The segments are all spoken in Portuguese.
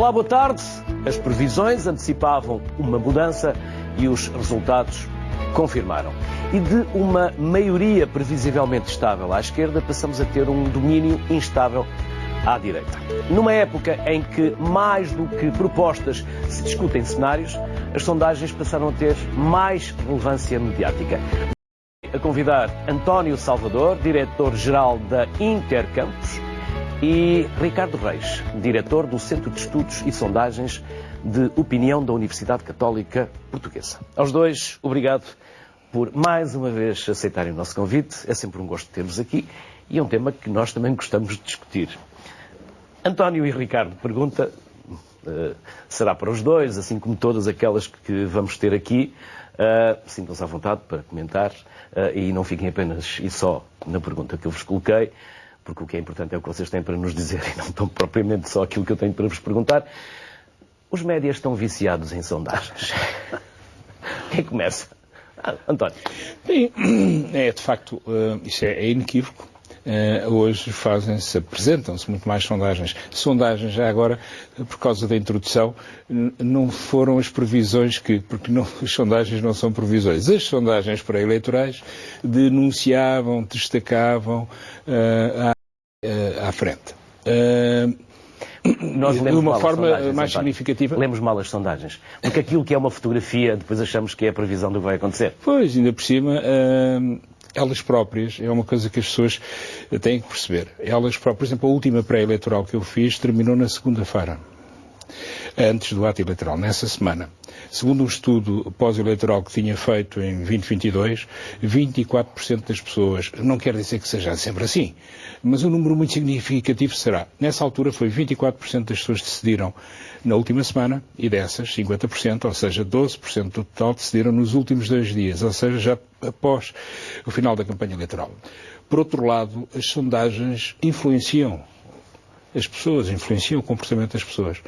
Olá, boa tarde. As previsões antecipavam uma mudança e os resultados confirmaram. E de uma maioria previsivelmente estável à esquerda, passamos a ter um domínio instável à direita. Numa época em que, mais do que propostas, se discutem cenários, as sondagens passaram a ter mais relevância mediática. A convidar António Salvador, diretor-geral da Intercampus, e Ricardo Reis, diretor do Centro de Estudos e Sondagens de Opinião da Universidade Católica Portuguesa. Aos dois, obrigado por mais uma vez aceitarem o nosso convite. É sempre um gosto ter-vos aqui e é um tema que nós também gostamos de discutir. António e Ricardo, pergunta será para os dois, assim como todas aquelas que vamos ter aqui. Sintam-se à vontade para comentar e não fiquem apenas e só na pergunta que eu vos coloquei, porque o que é importante é o que vocês têm para nos dizer e não tão propriamente só aquilo que eu tenho para vos perguntar. Os médias estão viciados em sondagens. Quem começa? António. Bem, de facto, isso é inequívoco. Hoje apresentam-se muito mais sondagens. Sondagens, já agora, por causa da introdução, não foram as previsões porque as sondagens não são previsões. As sondagens pré-eleitorais denunciavam, destacavam à frente. Nós de uma forma mais significativa. Lemos mal as sondagens. Porque aquilo que é uma fotografia, depois achamos que é a previsão do que vai acontecer. Pois, ainda por cima, elas próprias, é uma coisa que as pessoas têm que perceber. Elas próprias, por exemplo, a última pré-eleitoral que eu fiz terminou na segunda-feira, antes do ato eleitoral, nessa semana. Segundo um estudo pós-eleitoral que tinha feito em 2022, 24% das pessoas, não quer dizer que seja sempre assim, mas um número muito significativo será. Nessa altura foi 24% das pessoas que decidiram na última semana, e dessas 50%, ou seja, 12% do total, decidiram nos últimos 2 dias, ou seja, já após o final da campanha eleitoral. Por outro lado, as sondagens influenciam as pessoas, influenciam o comportamento das pessoas.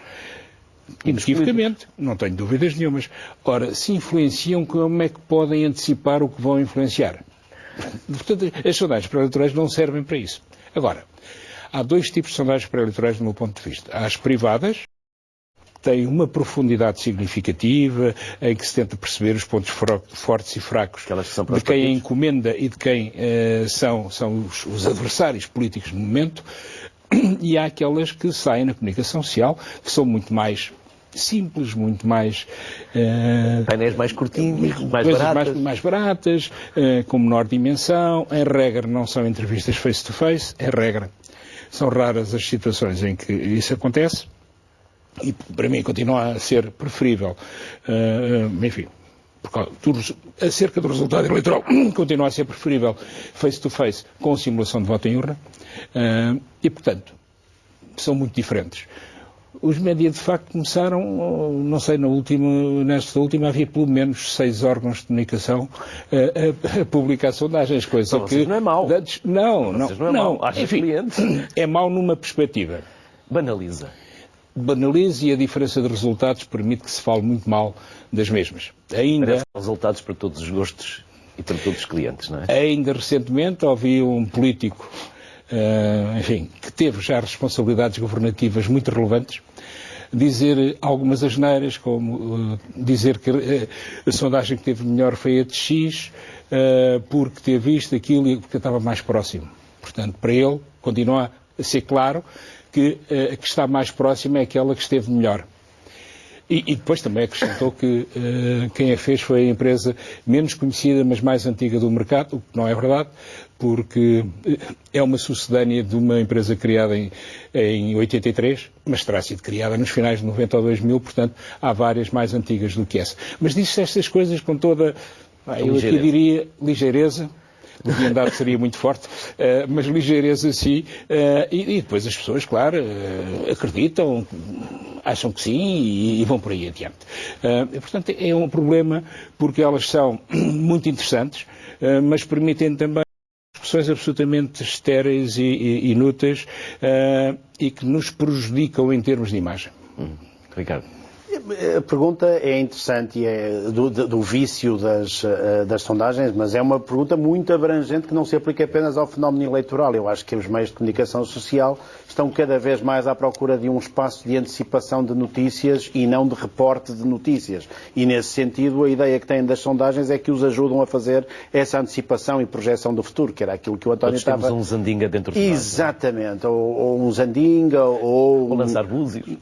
Inequivocamente, não tenho dúvidas nenhumas. Ora, se influenciam, como é que podem antecipar o que vão influenciar? Portanto, as sondagens pré-eleitorais não servem para isso. Agora, há 2 tipos de sondagens pré-eleitorais do meu ponto de vista. Há as privadas, têm uma profundidade significativa, em que se tenta perceber os pontos fortes e fracos de quem a encomenda e de quem são os adversários políticos no momento. E há aquelas que saem na comunicação social, que são muito mais simples, muito mais... painéis mais curtinhos, mais baratas, com menor dimensão. Em regra, não são entrevistas face-to-face. Em regra, são raras as situações em que isso acontece. E para mim continua a ser preferível, enfim, acerca do resultado eleitoral, continua a ser preferível face-to-face com simulação de voto em urna, e, portanto, são muito diferentes. Os médias, de facto, começaram, não sei, nesta última havia pelo menos 6 órgãos de comunicação a publicar sondagens, coisa então, que... não é mau. Não. Enfim, é mau numa perspectiva. Banaliza, e a diferença de resultados permite que se fale muito mal das mesmas. Parece resultados para todos os gostos e para todos os clientes, não é? Ainda recentemente ouvi um político, enfim, que teve já responsabilidades governativas muito relevantes, dizer algumas asneiras, como dizer que a sondagem que teve melhor foi a de X, porque teve isto, aquilo, e porque estava mais próximo. Portanto, para ele, continua a ser claro que a que está mais próxima é aquela que esteve melhor. E depois também acrescentou que quem a fez foi a empresa menos conhecida, mas mais antiga do mercado, o que não é verdade, porque é uma sucedânea de uma empresa criada em 83, mas terá sido criada nos finais de 90 ou 2000, portanto há várias mais antigas do que essa. Mas disse estas coisas com toda, eu aqui diria, ligeireza. O andar seria muito forte, mas ligeireza sim, e depois as pessoas, claro, acreditam, acham que sim e vão por aí adiante. Portanto, é um problema porque elas são muito interessantes, mas permitem também discussões absolutamente estéreis e inúteis e que nos prejudicam em termos de imagem. Ricardo. A pergunta é interessante e é do vício das sondagens, mas é uma pergunta muito abrangente que não se aplica apenas ao fenómeno eleitoral. Eu acho que os meios de comunicação social estão cada vez mais à procura de um espaço de antecipação de notícias e não de reporte de notícias. E, nesse sentido, a ideia que têm das sondagens é que os ajudam a fazer essa antecipação e projeção do futuro, que era aquilo que o António estava... Temos um Zandinga dentro de nós. Exatamente. Ou um Zandinga, ou lançar búzios.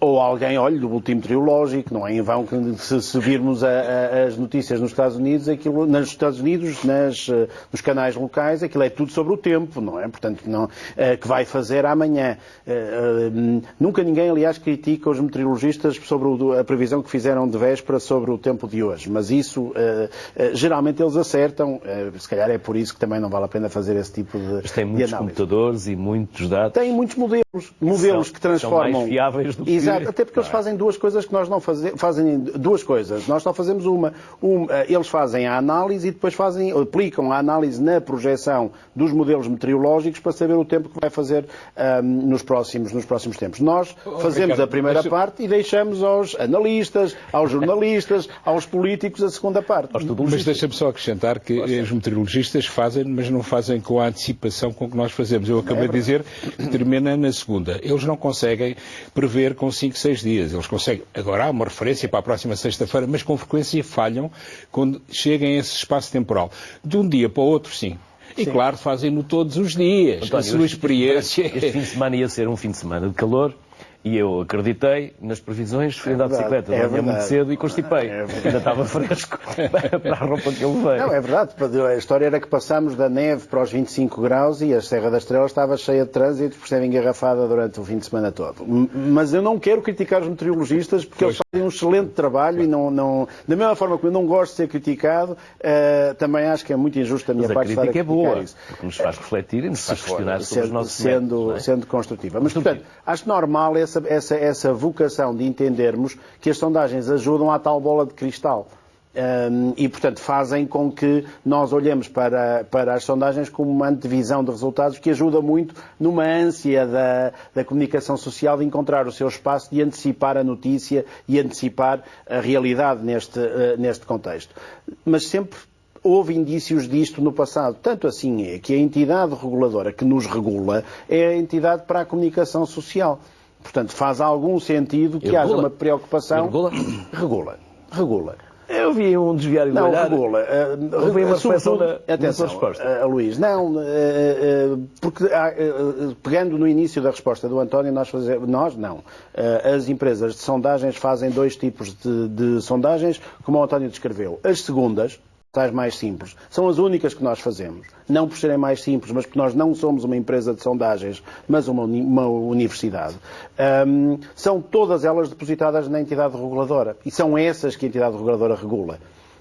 Ou alguém, olha, do boletim meteorológico. Não é em vão que se virmos as notícias nos Estados Unidos, nos canais locais, aquilo é tudo sobre o tempo, não é? Portanto, que vai fazer amanhã. Nunca ninguém, aliás, critica os meteorologistas sobre a previsão que fizeram de véspera sobre o tempo de hoje, mas isso, geralmente eles acertam, se calhar é por isso que também não vale a pena fazer esse tipo de análise. Mas tem muitos computadores e muitos dados. Tem muitos modelos que transformam... São mais fiáveis do que... Exato, até porque eles fazem duas coisas que nós não fazemos, fazem duas coisas, nós só fazemos uma. Eles fazem a análise e depois aplicam a análise na projeção dos modelos meteorológicos para saber o tempo que vai fazer nos próximos tempos. Nós fazemos a primeira parte e deixamos aos analistas, aos jornalistas, aos políticos a segunda parte. Mas deixa-me só acrescentar que os meteorologistas fazem, mas não fazem com a antecipação com que nós fazemos. Eu acabei de dizer que termina na segunda. Eles não conseguem prever com 5, 6 dias. Eles conseguem. Agora há uma referência para a próxima sexta-feira, mas com frequência falham quando chegam a esse espaço temporal. De um dia para o outro, sim. E sim, claro, fazem-no todos os dias. António, a sua experiência... Este fim de semana ia ser um fim de semana de calor e eu acreditei nas previsões, fui andar de bicicleta muito cedo e constipei. Ainda estava fresco para a roupa que eu levei. Não, é verdade. A história era que passámos da neve para os 25 graus e a Serra da Estrela estava cheia de trânsito por ser engarrafada durante o fim de semana todo. Mas eu não quero criticar os meteorologistas porque eles fazem um excelente trabalho e da mesma forma que eu não gosto de ser criticado, também acho que é muito injusto da minha parte estar a criticar é boa, isso. Porque nos faz refletir e nos faz questionar sobre os nossos métodos, sendo construtiva. Mas, portanto, acho normal essa vocação de entendermos que as sondagens ajudam à tal bola de cristal. E, portanto, fazem com que nós olhemos para as sondagens como uma antevisão de resultados que ajuda muito numa ânsia da comunicação social de encontrar o seu espaço, de antecipar a notícia e antecipar a realidade neste contexto. Mas sempre houve indícios disto no passado. Tanto assim é que a entidade reguladora que nos regula é a entidade para a comunicação social. Portanto, faz algum sentido que haja uma preocupação... Regula. Eu vi um desviar e não, olhar. Regula. Houve uma reflexão da sua resposta. Luís, não, porque pegando no início da resposta do António, as empresas de sondagens fazem dois tipos de sondagens, como o António descreveu. As segundas, as mais simples, são as únicas que nós fazemos. Não por serem mais simples, mas porque nós não somos uma empresa de sondagens, mas uma universidade. São todas elas depositadas na entidade reguladora. E são essas que a entidade reguladora regula.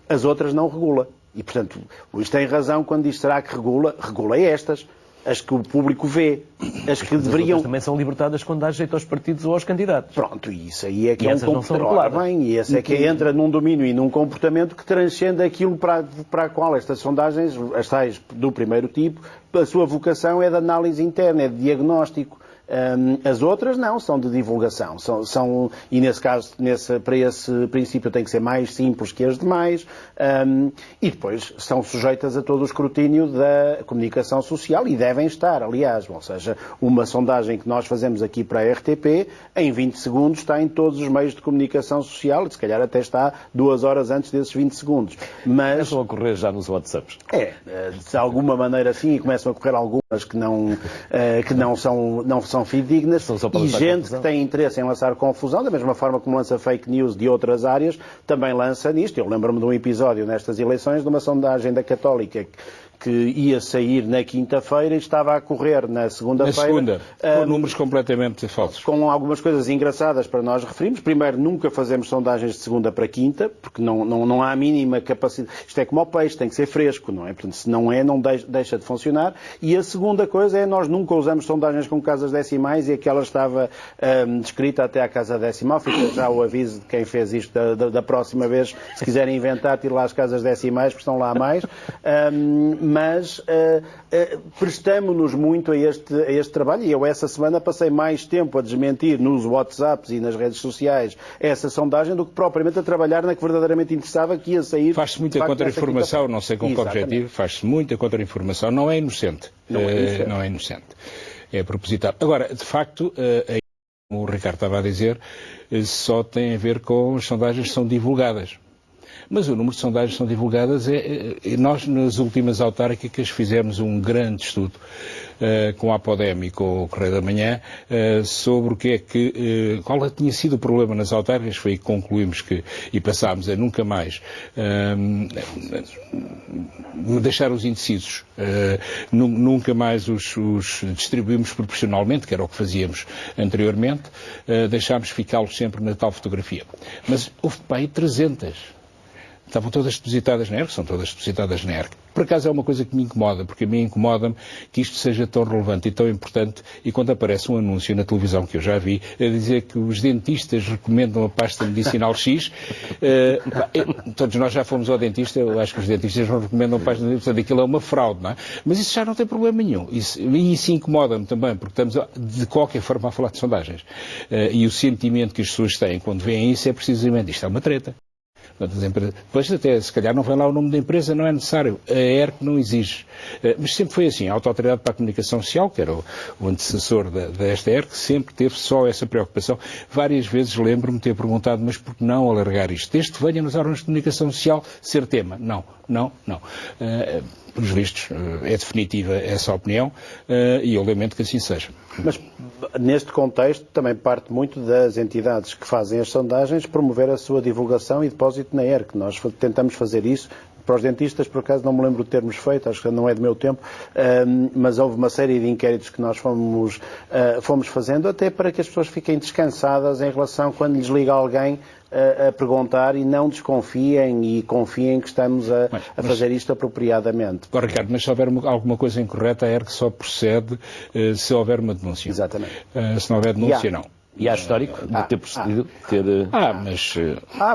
As outras não regula. E, portanto, Luís tem razão quando diz será que regula? Regula estas. As que o público vê, as que deveriam... As também são libertadas quando dá jeito aos partidos ou aos candidatos. Pronto, e isso aí é que e é um comportamento... E esse é que entra num domínio e num comportamento que transcende aquilo para a qual estas sondagens, as tais do primeiro tipo, a sua vocação é de análise interna, é de diagnóstico. As outras não, são de divulgação. E nesse caso, para esse princípio, tem que ser mais simples que as demais. E depois são sujeitas a todo o escrutínio da comunicação social e devem estar, aliás. Ou seja, uma sondagem que nós fazemos aqui para a RTP, em 20 segundos está em todos os meios de comunicação social e se calhar até está 2 horas antes desses 20 segundos. Mas começam a correr já nos WhatsApps. De alguma maneira sim, e começam a correr algumas que não são fidedignas, e gente que tem interesse em lançar confusão, da mesma forma como lança fake news de outras áreas, também lança nisto. Eu lembro-me de um episódio nestas eleições, de uma sondagem da Católica que ia sair na quinta-feira e estava a correr na segunda-feira. Com números completamente falsos. Com algumas coisas engraçadas para nós referirmos. Primeiro, nunca fazemos sondagens de segunda para quinta, porque não há a mínima capacidade. Isto é como o peixe, tem que ser fresco, não é? Portanto, se não é, não deixa de funcionar. E a segunda coisa é, nós nunca usamos sondagens com casas decimais e aquela estava descrita até à casa decimal. Fica já o aviso de quem fez isto da próxima vez, se quiserem inventar, tire lá as casas decimais, porque estão lá a mais. mas prestamo-nos muito a este trabalho, e eu essa semana passei mais tempo a desmentir nos WhatsApps e nas redes sociais essa sondagem do que propriamente a trabalhar na que verdadeiramente interessava, que ia sair... Faz-se muita contra-informação, não sei com que objetivo, faz-se muita contra-informação, não é inocente. Não é inocente. É propositado. Agora, de facto, como o Ricardo estava a dizer, só tem a ver com as sondagens que são divulgadas. Mas o número de sondagens que são divulgadas nós, nas últimas autárquicas, fizemos um grande estudo com a Apodem e com o Correio da Manhã sobre o que é que, qual tinha sido o problema nas autárquicas. Foi aí que concluímos e passámos a nunca mais deixar os indecisos, nunca mais os distribuímos proporcionalmente, que era o que fazíamos anteriormente, deixámos ficá-los sempre na tal fotografia. Mas houve para aí 300. Estavam todas depositadas na ERC, são todas depositadas na ERC. Por acaso é uma coisa que me incomoda, porque a mim incomoda-me que isto seja tão relevante e tão importante, e quando aparece um anúncio na televisão, que eu já vi, a dizer que os dentistas recomendam a pasta medicinal X, todos nós já fomos ao dentista, eu acho que os dentistas não recomendam a pasta medicinal, portanto aquilo é uma fraude, não é? Mas isso já não tem problema nenhum. E isso incomoda-me também, porque estamos de qualquer forma a falar de sondagens. E o sentimento que as pessoas têm quando veem isso é precisamente isto, é uma treta. Depois até, se calhar, não vem lá o nome da empresa, não é necessário. A ERC não exige. Mas sempre foi assim. A Autoridade para a Comunicação Social, que era o antecessor desta ERC, sempre teve só essa preocupação. Várias vezes lembro-me de ter perguntado, mas por que não alargar isto? Desde que venha nos órgãos de comunicação social ser tema. Não. Pelos vistos, é definitiva essa opinião e eu lamento que assim seja. Mas, neste contexto, também parte muito das entidades que fazem as sondagens promover a sua divulgação e depósito na ERC. Nós tentamos fazer isso. Para os dentistas, por acaso, não me lembro de termos feito, acho que não é do meu tempo, mas houve uma série de inquéritos que nós fomos fazendo, até para que as pessoas fiquem descansadas em relação quando lhes liga alguém a perguntar e não desconfiem e confiem que estamos a fazer isto apropriadamente. Ricardo, mas se houver alguma coisa incorreta, a ERC só procede se houver uma denúncia. Exatamente. Se não houver denúncia, não. E há histórico de ter procedido? Há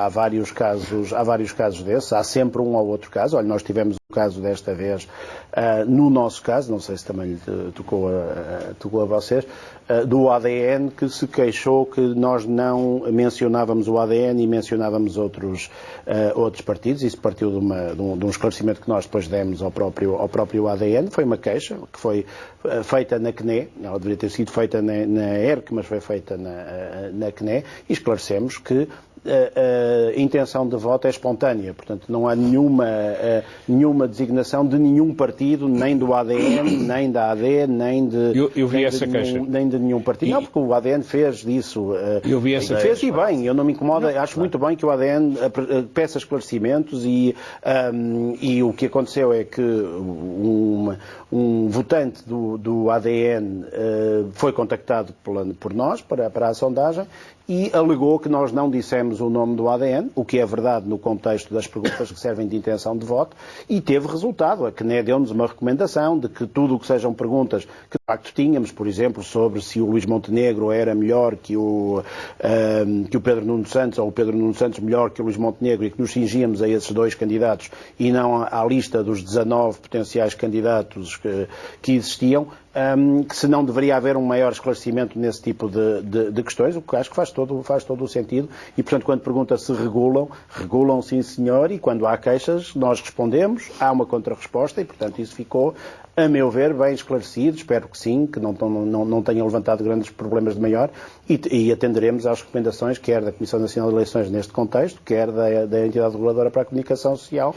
vários casos desses, há sempre um ou outro caso. Olha, nós tivemos um caso desta vez, no nosso caso, não sei se também lhe tocou a vocês, do ADN, que se queixou que nós não mencionávamos o ADN e mencionávamos outros partidos. Isso partiu de um esclarecimento que nós depois demos ao próprio ADN. Foi uma queixa que foi feita na CNE, ela deveria ter sido feita na ERC, mas foi feita na CNE, e esclarecemos que a intenção de voto é espontânea, portanto não há nenhuma designação de nenhum partido, nem do ADN, nem da AD, nem de nenhum partido. Não, porque o ADN fez disso. Eu vi essa fez e bem, eu não me incomoda, acho muito bem que o ADN peça esclarecimentos e o que aconteceu é que um votante do ADN foi contactado por nós para a sondagem e alegou que nós não dissemos o nome do ADN, o que é verdade no contexto das perguntas que servem de intenção de voto, e teve resultado. A CNE deu-nos uma recomendação de que tudo o que sejam perguntas que de facto tínhamos, por exemplo, sobre se o Luís Montenegro era melhor que o Pedro Nuno Santos, ou o Pedro Nuno Santos melhor que o Luís Montenegro, e que nos cingíamos a esses dois candidatos e não à lista dos 19 potenciais candidatos que existiam, que se não deveria haver um maior esclarecimento nesse tipo de questões, o que acho que faz todo o sentido, e portanto quando pergunta se regulam sim senhor, e quando há queixas nós respondemos, há uma contrarresposta e portanto isso ficou, a meu ver, bem esclarecido, espero que sim, que não tenha levantado grandes problemas de maior, e atenderemos às recomendações, quer da Comissão Nacional de Eleições neste contexto, quer da Entidade Reguladora para a Comunicação Social,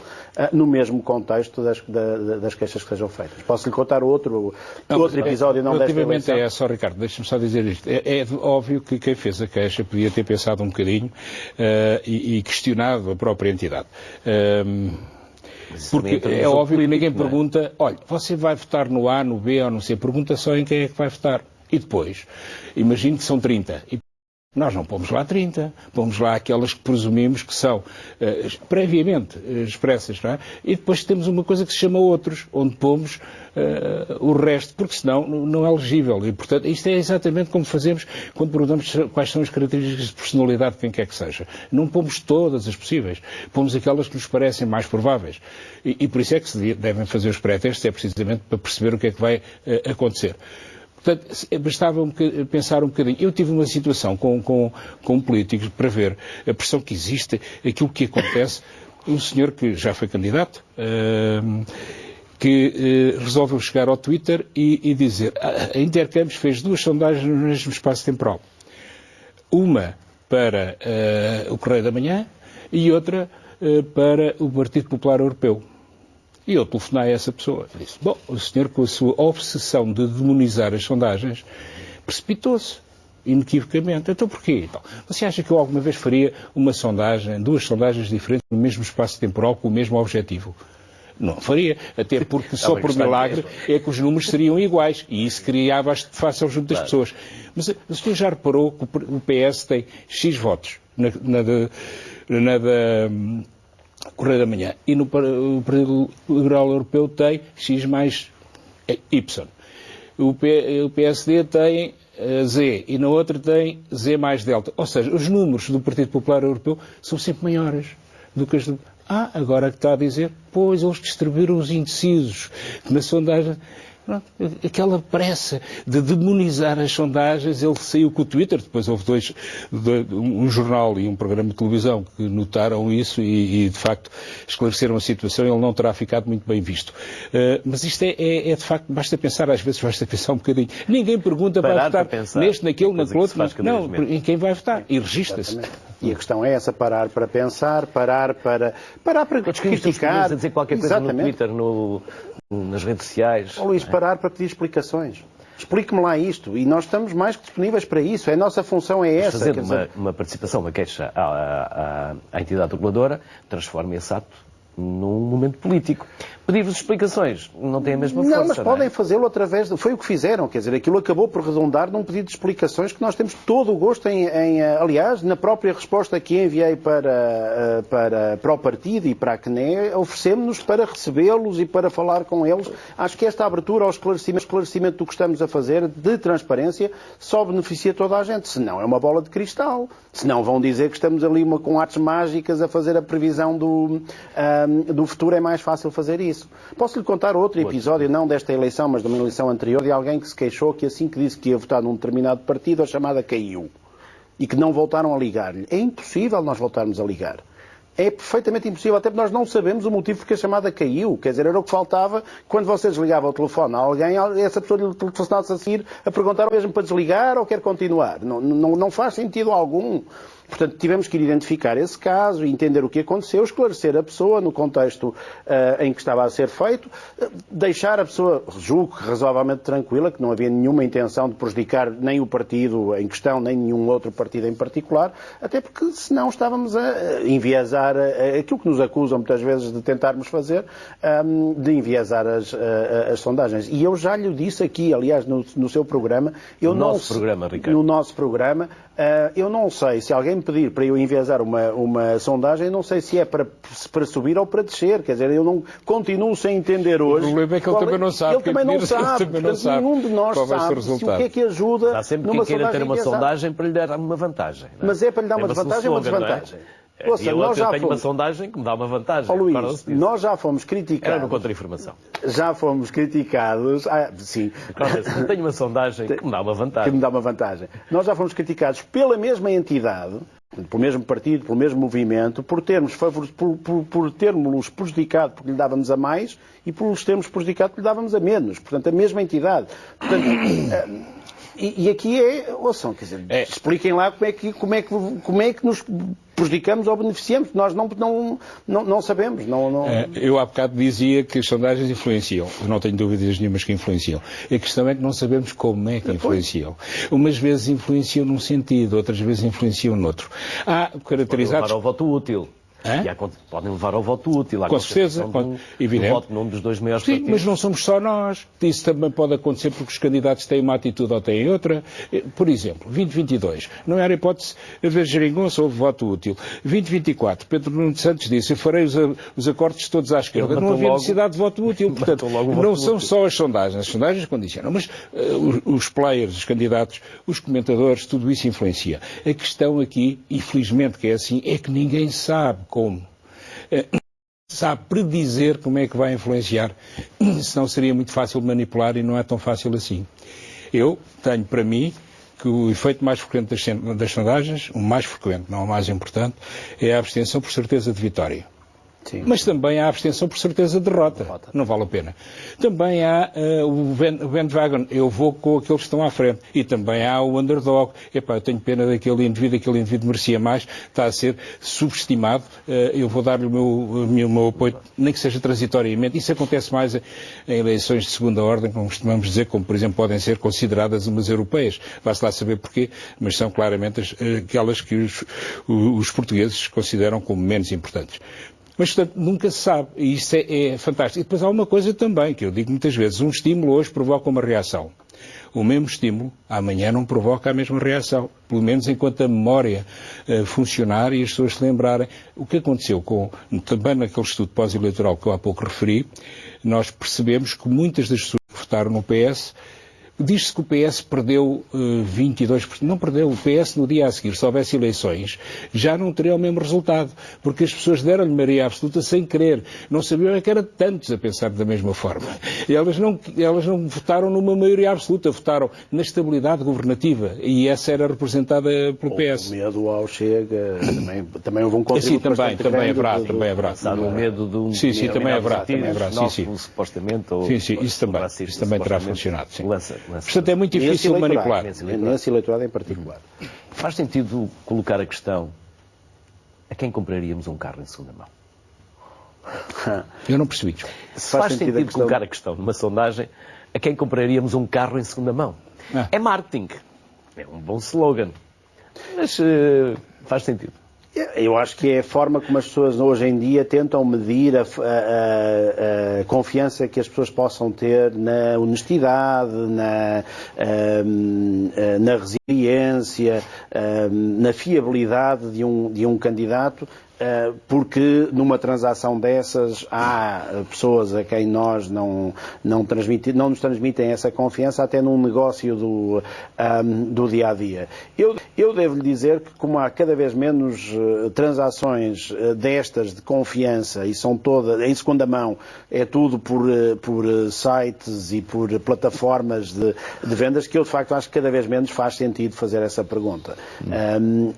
no mesmo contexto das queixas que sejam feitas. Posso-lhe contar outro episódio não desta eleição? Relativamente só, Ricardo, deixa-me só dizer isto. É óbvio que quem fez a queixa podia ter pensado um bocadinho e questionado a própria entidade. Porque é óbvio que ninguém pergunta, olha, você vai votar no A, no B ou no C, pergunta só em quem é que vai votar. E depois, imagino que são 30. Nós não pomos lá 30, pomos lá aquelas que presumimos que são previamente expressas, não é? E depois temos uma coisa que se chama outros, onde pomos o resto, porque senão não é legível. E, portanto, isto é exatamente como fazemos quando perguntamos quais são as características de personalidade de quem quer que seja. Não pomos todas as possíveis, pomos aquelas que nos parecem mais prováveis. E por isso é que se devem fazer os pré-testes, é precisamente para perceber o que é que vai acontecer. Portanto, bastava pensar um bocadinho. Eu tive uma situação com políticos para ver a pressão que existe, aquilo que acontece. Um senhor que já foi candidato, que resolveu chegar ao Twitter e dizer: a Intercampos fez 2 sondagens no mesmo espaço temporal. Uma para o Correio da Manhã e outra para o Partido Popular Europeu. E eu telefonei a essa pessoa e disse: bom, o senhor, com a sua obsessão de demonizar as sondagens, precipitou-se, inequivocamente. Então porquê? Então, você acha que eu alguma vez faria uma sondagem, 2 sondagens diferentes no mesmo espaço temporal com o mesmo objetivo? Não faria, até porque só por milagre é que os números seriam iguais e isso criava fácil junto das pessoas. Mas o senhor já reparou que o PS tem X votos na da Correio da Manhã e no Partido Liberal Europeu tem X mais Y. O PSD tem Z e na outra tem Z mais delta. Ou seja, os números do Partido Popular Europeu são sempre maiores do que os do... agora que está a dizer, pois eles distribuíram os indecisos, que na sondagem... Aquela pressa de demonizar as sondagens, ele saiu com o Twitter, depois houve um jornal e um programa de televisão que notaram isso e de facto esclareceram a situação, ele não terá ficado muito bem visto. Mas isto é de facto, basta pensar, às vezes basta pensar um bocadinho. Ninguém pergunta para votar neste, naquele, naquele outro, não, em quem vai votar, e registra-se. E a questão é essa, parar para pensar, parar para criticar. A dizer qualquer coisa no Twitter, nas redes sociais. Luís, parar para pedir explicações. Explique-me lá isto. E nós estamos mais que disponíveis para isso. A nossa função é essa. Fazendo uma participação, uma queixa à entidade reguladora, transforma esse ato num momento político. Pedir-vos explicações não tem a mesma força. Não, mas podem fazê-lo através de... Foi o que fizeram, quer dizer, aquilo acabou por redundar num pedido de explicações que nós temos todo o gosto aliás, na própria resposta que enviei para o partido e para a CNE, oferecemos-nos para recebê-los e para falar com eles. Acho que esta abertura ao esclarecimento do que estamos a fazer, de transparência, só beneficia toda a gente. Senão é uma bola de cristal. Senão vão dizer que estamos ali com artes mágicas a fazer a previsão do futuro. É mais fácil fazer isso. Posso-lhe contar outro episódio, não desta eleição, mas de uma eleição anterior, de alguém que se queixou que assim que disse que ia votar num determinado partido, a chamada caiu. E que não voltaram a ligar-lhe. É impossível nós voltarmos a ligar. É perfeitamente impossível, até porque nós não sabemos o motivo porque a chamada caiu. Quer dizer, era o que faltava quando vocês ligavam o telefone a alguém, essa pessoa lhe telefonasse a seguir a perguntar mesmo para desligar ou quer continuar. Não faz sentido algum. Portanto, tivemos que ir identificar esse caso, entender o que aconteceu, esclarecer a pessoa no contexto em que estava a ser feito, deixar a pessoa, julgo que razoavelmente tranquila, que não havia nenhuma intenção de prejudicar nem o partido em questão, nem nenhum outro partido em particular, até porque senão estávamos a enviesar aquilo que nos acusam muitas vezes de tentarmos fazer, de enviesar as sondagens. E eu já lhe disse aqui, aliás, no seu programa, no nosso programa, Ricardo. No nosso programa, eu não sei se alguém me pedir para eu enviesar uma sondagem, não sei se é para subir ou para descer. Quer dizer, eu não continuo sem entender hoje. O problema é que ele também não sabe. Ele também não sabe. Portanto, nenhum de nós sabe se o que é que ajuda. Está sempre quem queira ter uma sondagem para lhe dar uma vantagem. Não é? Mas é para lhe dar uma desvantagem ou uma desvantagem? Ouça, eu tenho uma sondagem que me dá uma vantagem. Luís, nós já fomos criticados. Era no Contra-Informação. Já fomos criticados. Sim. Eu tenho uma sondagem que me dá uma vantagem. Que me dá uma vantagem. Nós já fomos criticados pela mesma entidade, pelo mesmo partido, pelo mesmo movimento, por termos prejudicado porque lhe dávamos a mais e por os termos prejudicado porque lhe dávamos a menos. Portanto, a mesma entidade. Portanto, e aqui ouçam, quer dizer, expliquem lá como é que nos prejudicamos ou beneficiamos. Nós não sabemos. Eu há bocado dizia que as sondagens influenciam. Eu não tenho dúvidas nenhumas que influenciam. A questão é que não sabemos como é que influenciam. Umas vezes influenciam num sentido, outras vezes influenciam noutro. Há caracterizados... Para o voto útil. podem levar ao voto útil. Com certeza, evidente. Voto num dos dois maiores partidos. Mas não somos só nós. Isso também pode acontecer porque os candidatos têm uma atitude ou têm outra. Por exemplo, 2022, não era hipótese haver geringonça, houve voto útil. 2024, Pedro Nuno Santos disse, eu farei os acordos todos à esquerda. Não havia necessidade de voto útil. Portanto, não são só as sondagens condicionam, mas os players, os candidatos, os comentadores, tudo isso influencia. A questão aqui, e felizmente que é assim, é que ninguém sabe como. Sabe predizer como é que vai influenciar, senão seria muito fácil de manipular e não é tão fácil assim. Eu tenho para mim que o efeito mais frequente das sondagens, o mais frequente, não o mais importante, é a abstenção por certeza de vitória. Sim. Mas também há a abstenção por certeza de derrota. Não vale a pena. Também há o bandwagon, eu vou com aqueles que estão à frente. E também há o underdog. Epá, eu tenho pena daquele indivíduo merecia mais, está a ser subestimado, eu vou dar-lhe o meu apoio, nem que seja transitoriamente. Isso acontece mais em eleições de segunda ordem, como costumamos dizer, como por exemplo podem ser consideradas umas europeias. Vai-se lá saber porquê, mas são claramente aquelas que os portugueses consideram como menos importantes. Mas, portanto, nunca se sabe, e isso é fantástico. E depois há uma coisa também, que eu digo muitas vezes, um estímulo hoje provoca uma reação. O mesmo estímulo, amanhã não provoca a mesma reação. Pelo menos enquanto a memória funcionar e as pessoas se lembrarem. O que aconteceu também naquele estudo pós-eleitoral que eu há pouco referi, nós percebemos que muitas das pessoas que votaram no PS, diz-se que o PS perdeu 22%. Não perdeu. O PS, no dia a seguir, se houvesse eleições, já não teria o mesmo resultado. Porque as pessoas deram-lhe maioria absoluta sem querer. Não sabiam que era tantos a pensar da mesma forma. E elas não votaram numa maioria absoluta. Votaram na estabilidade governativa. E essa era representada pelo PS. O medo ao Chega. Também houve um contributo sim, também haverá. O medo de um... Sim, também haverá. Sim. Supostamente. Sim, isso também terá funcionado. Sim. Portanto, é muito difícil manipular. Nesse eleitorado em particular. Faz sentido colocar a questão a quem compraríamos um carro em segunda mão? Eu não percebi. Faz sentido colocar a questão numa sondagem a quem compraríamos um carro em segunda mão? É marketing. É um bom slogan. Mas faz sentido. Eu acho que é a forma como as pessoas hoje em dia tentam medir a confiança que as pessoas possam ter na honestidade, na resiliência, na fiabilidade de um candidato, porque numa transação dessas há pessoas a quem nós não nos transmitem essa confiança até num negócio do dia-a-dia. Eu devo-lhe dizer que como há cada vez menos transações destas de confiança e são todas em segunda mão, é tudo por sites e por plataformas de vendas, que eu de facto acho que cada vez menos faz sentido fazer essa pergunta.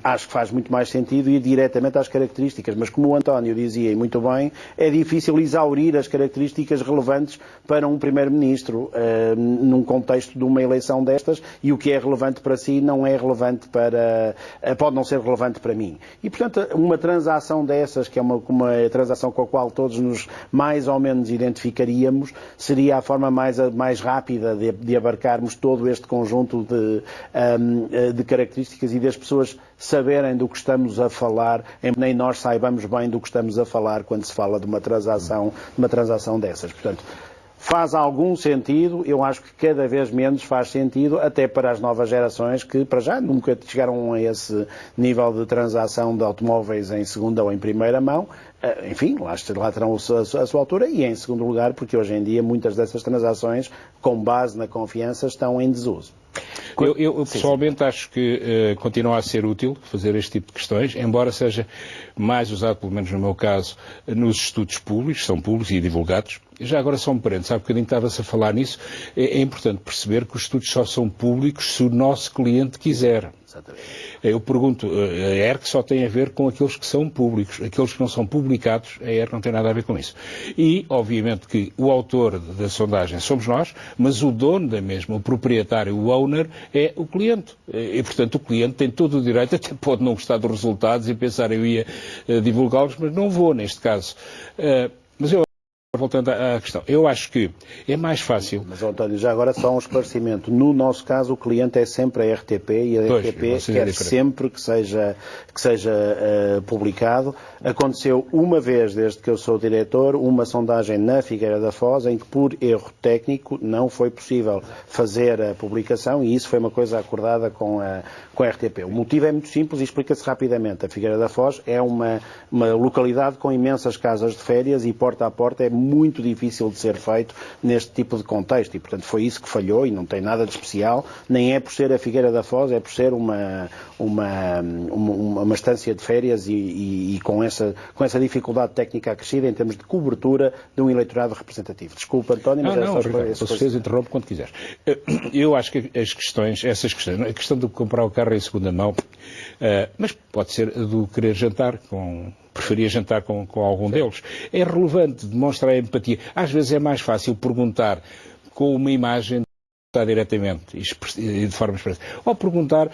Acho que faz muito mais sentido ir diretamente às características, mas como o António dizia e muito bem, é difícil exaurir as características relevantes para um Primeiro-Ministro num contexto de uma eleição destas, e o que é relevante para si não é relevante pode não ser relevante para mim. E, portanto, uma transação dessas, que é uma transação com a qual todos nos mais ou menos identificaríamos, seria a forma mais rápida de abarcarmos todo este conjunto de características e das pessoas saberem do que estamos a falar, nem nós saibamos bem do que estamos a falar quando se fala de uma transação dessas. Portanto, faz algum sentido, eu acho que cada vez menos faz sentido, até para as novas gerações que, para já, nunca chegaram a esse nível de transação de automóveis em segunda ou em primeira mão. Enfim, lá terão a sua altura, e em segundo lugar, porque hoje em dia muitas dessas transações, com base na confiança, estão em desuso. Eu pessoalmente acho que continua a ser útil fazer este tipo de questões, embora seja mais usado, pelo menos no meu caso, nos estudos públicos, são públicos e divulgados. Já agora só um parênteses, há bocadinho estava-se a falar nisso, é importante perceber que os estudos só são públicos se o nosso cliente quiser. Eu pergunto, a ERC só tem a ver com aqueles que são públicos, aqueles que não são publicados, a ERC não tem nada a ver com isso. E, obviamente, que o autor da sondagem somos nós, mas o dono da mesma, o proprietário, o owner, é o cliente. E, portanto, o cliente tem todo o direito, até pode não gostar dos resultados e pensar eu ia divulgá-los, mas não vou neste caso. Mas eu voltando à questão, eu acho que é mais fácil... Mas, António, já agora só um esclarecimento. No nosso caso, o cliente é sempre a RTP e a RTP quer sempre que seja publicado. Aconteceu uma vez, desde que eu sou diretor, uma sondagem na Figueira da Foz, em que, por erro técnico, não foi possível fazer a publicação, e isso foi uma coisa acordada com a RTP. O motivo é muito simples e explica-se rapidamente. A Figueira da Foz é uma localidade com imensas casas de férias e porta a porta é muito difícil de ser feito neste tipo de contexto e, portanto, foi isso que falhou e não tem nada de especial, nem é por ser a Figueira da Foz, é por ser uma estância de férias e com essa dificuldade técnica acrescida em termos de cobertura de um eleitorado representativo. Desculpa, António, mas não, com certeza interrompo quando quiseres. Eu acho que essas questões, a questão de comprar o carro em segunda mão, mas pode ser do querer jantar preferia jantar com algum deles. É relevante, demonstra a empatia. Às vezes é mais fácil perguntar com uma imagem diretamente e de forma expressa. Ou perguntar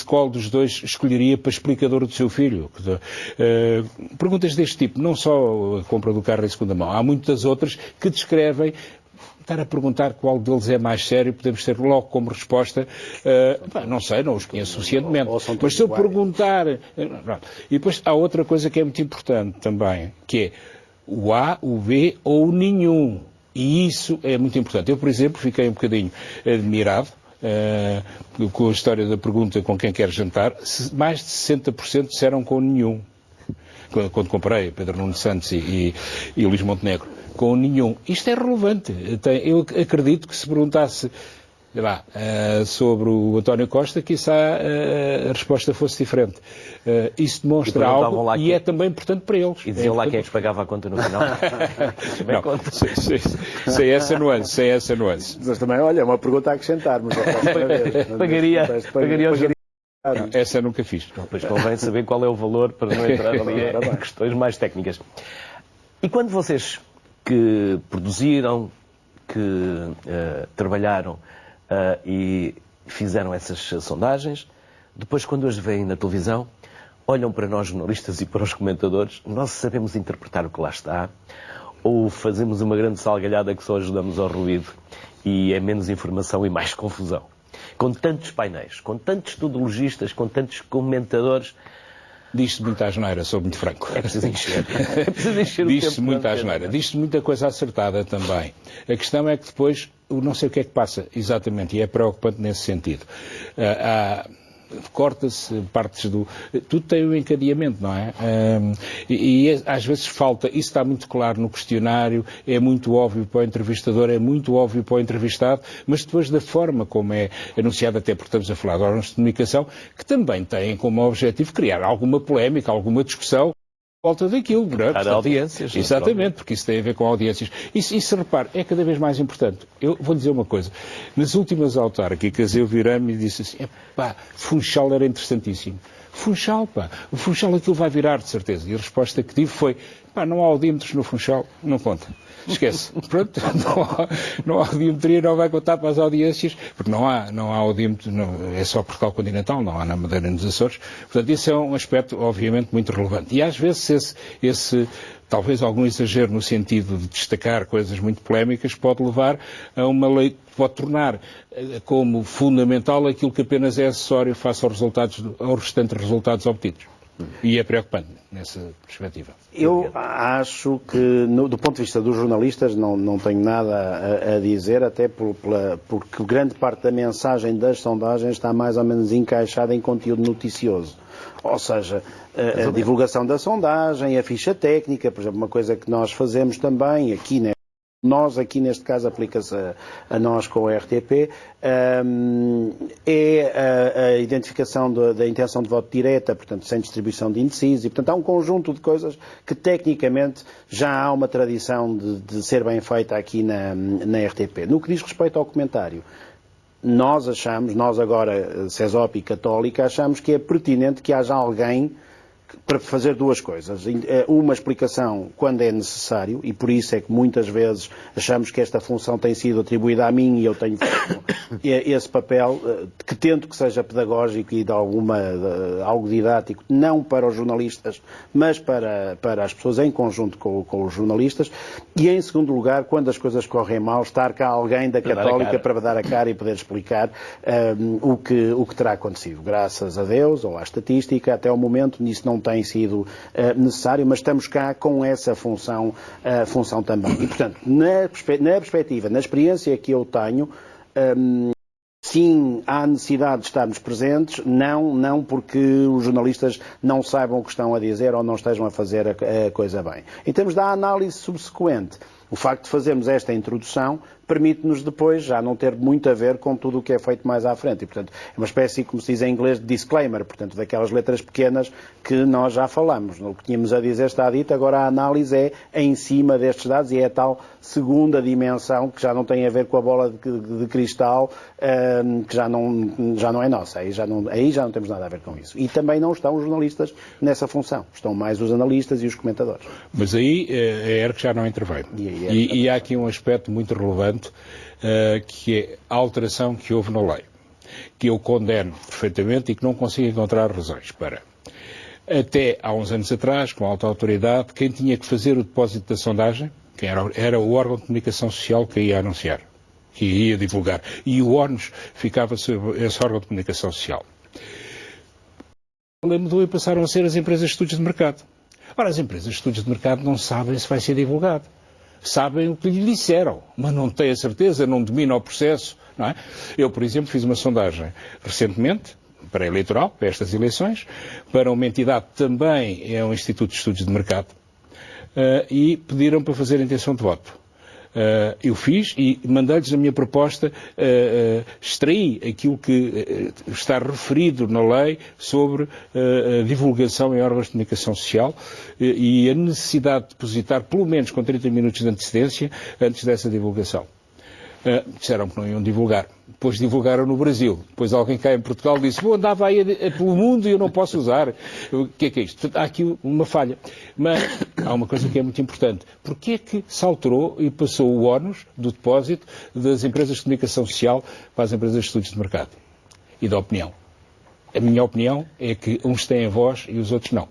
qual dos dois escolheria para explicador do seu filho. Perguntas deste tipo, não só a compra do carro em segunda mão. Há muitas outras que descrevem. Estar a perguntar qual deles é mais sério, podemos ter logo como resposta, não sei, não os conheço suficientemente. Mas se eu perguntar... E depois há outra coisa que é muito importante também, que é o A, o B ou o nenhum. E isso é muito importante. Eu, por exemplo, fiquei um bocadinho admirado com a história da pergunta com quem quer jantar. Mais de 60% disseram com nenhum. Quando comprei Pedro Nuno Santos e Luís Montenegro. Com nenhum. Isto é relevante. Eu acredito que se perguntasse sobre o António Costa, quizá a resposta fosse diferente. Isso demonstra algo e é também importante para eles. E diziam lá quem é que pagava a conta no final. Não, sem essa nuance. Mas também, olha, é uma pergunta a acrescentarmos. Pagaria. Não, essa nunca fiz. Depois convém saber qual é o valor para não entrar ali em questões mais técnicas. E quando vocês que produziram, que trabalharam e fizeram essas sondagens, depois quando as veem na televisão, olham para nós jornalistas e para os comentadores, nós sabemos interpretar o que lá está, ou fazemos uma grande salgalhada que só ajudamos ao ruído e é menos informação e mais confusão. Com tantos painéis, com tantos estudologistas, com tantos comentadores... Diz-se muita asneira, sou muito franco. É preciso encher. É preciso encher. Diz-se muita asneira. Diz-se muita coisa acertada também. A questão é que depois, eu não sei o que é que passa exatamente, e é preocupante nesse sentido. Corta-se partes do... Tudo tem um encadeamento, não é? Às vezes falta... Isso está muito claro no questionário, é muito óbvio para o entrevistador, é muito óbvio para o entrevistado, mas depois da forma como é anunciado, até porque estamos a falar de órgãos de comunicação, que também têm como objetivo criar alguma polémica, alguma discussão, volta daquilo, não é? Portanto, audiências. Exatamente, porque isso tem a ver com audiências. E se repare, é cada vez mais importante. Eu vou dizer uma coisa. Nas últimas autárquicas eu virei-me e disse assim, Funchal era interessantíssimo. Funchal, o Funchal aquilo vai virar, de certeza. E a resposta que tive foi, não há audímetros no Funchal, não conta. Esquece. Pronto, não há audiometria, não vai contar para as audiências, porque não há audímetro, é só Portugal continental, não há na Madeira e nos Açores. Portanto, esse é um aspecto, obviamente, muito relevante. E às vezes esse talvez algum exagero no sentido de destacar coisas muito polémicas pode levar a uma lei, pode tornar como fundamental aquilo que apenas é acessório face aos restantes resultados obtidos. E é preocupante nessa perspectiva. Eu acho que, do ponto de vista dos jornalistas, não tenho nada a dizer, até porque grande parte da mensagem das sondagens está mais ou menos encaixada em conteúdo noticioso. Ou seja, a divulgação da sondagem, a ficha técnica, por exemplo, uma coisa que nós fazemos também aqui, né? Nós, aqui neste caso, aplica-se a nós com a RTP, é a identificação da intenção de voto direta, portanto, sem distribuição de indecisos, e, portanto, há um conjunto de coisas que, tecnicamente, já há uma tradição de ser bem feita aqui na RTP. No que diz respeito ao comentário, nós agora, CESOP e Católica, achamos que é pertinente que haja alguém para fazer duas coisas. Uma explicação quando é necessário, e por isso é que muitas vezes achamos que esta função tem sido atribuída a mim e eu tenho esse papel, que tento que seja pedagógico e de algo didático, não para os jornalistas, mas para as pessoas em conjunto com os jornalistas. E em segundo lugar, quando as coisas correm mal, estar cá alguém da Católica para dar a cara e poder explicar o que terá acontecido. Graças a Deus, ou à estatística, até ao momento nisso não tem sido necessário, mas estamos cá com essa função também. E, portanto, na perspectiva, na experiência que eu tenho, sim, há necessidade de estarmos presentes, não porque os jornalistas não saibam o que estão a dizer ou não estejam a fazer a coisa bem. Em termos da análise subsequente, o facto de fazermos esta introdução permite-nos depois já não ter muito a ver com tudo o que é feito mais à frente. E, portanto, é uma espécie, como se diz em inglês, de disclaimer, portanto, daquelas letras pequenas que nós já falamos. O que tínhamos a dizer está dito, agora a análise é em cima destes dados e é a tal segunda dimensão que já não tem a ver com a bola de cristal, que já não é nossa. Aí já não temos nada a ver com isso. E também não estão os jornalistas nessa função. Estão mais os analistas e os comentadores. Mas aí a ERC já não intervém. E há aqui um aspecto muito relevante, que é a alteração que houve na lei, que eu condeno perfeitamente e que não consigo encontrar razões para. Até há uns anos atrás, com alta autoridade, quem tinha que fazer o depósito da sondagem era o órgão de comunicação social que ia anunciar, que ia divulgar. E o ónus ficava sobre esse órgão de comunicação social. A lei mudou e passaram a ser as empresas de estudos de mercado. Ora, as empresas de estudos de mercado não sabem se vai ser divulgado. Sabem o que lhe disseram, mas não têm a certeza, não dominam o processo. Não é? Eu, por exemplo, fiz uma sondagem recentemente, pré-eleitoral, para estas eleições, para uma entidade que também é um Instituto de Estudos de Mercado, e pediram para fazer a intenção de voto. Eu fiz e mandei-lhes a minha proposta, extraí aquilo que está referido na lei sobre a divulgação em órgãos de comunicação social e a necessidade de depositar pelo menos com 30 minutos de antecedência antes dessa divulgação. Disseram que não iam divulgar. Depois divulgaram no Brasil. Depois alguém cá em Portugal disse, andava aí pelo mundo e eu não posso usar. O que é isto? Há aqui uma falha. Mas há uma coisa que é muito importante. Porquê é que se alterou e passou o ónus do depósito das empresas de comunicação social para as empresas de estudos de mercado e da opinião? A minha opinião é que uns têm voz e os outros não.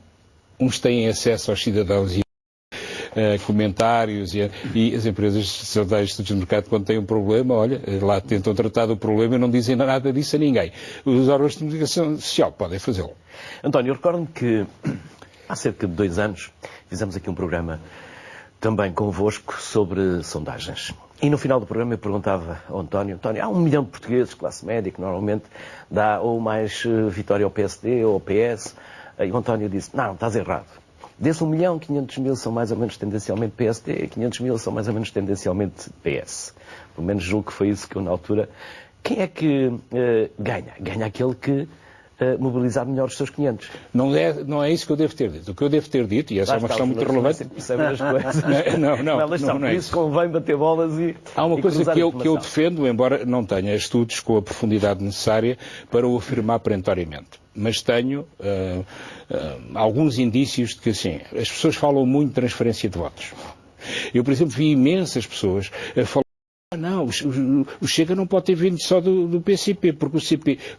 Uns têm acesso aos cidadãos e comentários e as empresas de estudos de mercado, quando têm um problema, olha, lá tentam tratar do problema e não dizem nada disso a ninguém. Os órgãos de comunicação social podem fazê-lo. António, eu recordo-me que há cerca de 2 anos fizemos aqui um programa também convosco sobre sondagens. E no final do programa eu perguntava ao António, há 1 milhão de portugueses, classe média, que normalmente dá ou mais vitória ao PSD ou ao PS. E o António disse, não, estás errado. Desse 1 milhão, 500 mil são mais ou menos tendencialmente PSD, 500 mil são mais ou menos tendencialmente PS. Pelo menos julgo que foi isso que eu, na altura... Quem é que ganha? Ganha aquele que mobilizar melhor os seus 500. Não é isso que eu devo ter dito. O que eu devo ter dito, e essa é uma questão muito relevante... Percebem as coisas. Não é isso. Convém bater bolas e... Há uma coisa que eu defendo, embora não tenha estudos com a profundidade necessária para o afirmar perentoriamente. Mas tenho alguns indícios de que, assim, as pessoas falam muito de transferência de votos. Eu, por exemplo, vi imensas pessoas a falar não, o Chega não pode ter vindo só do PCP, porque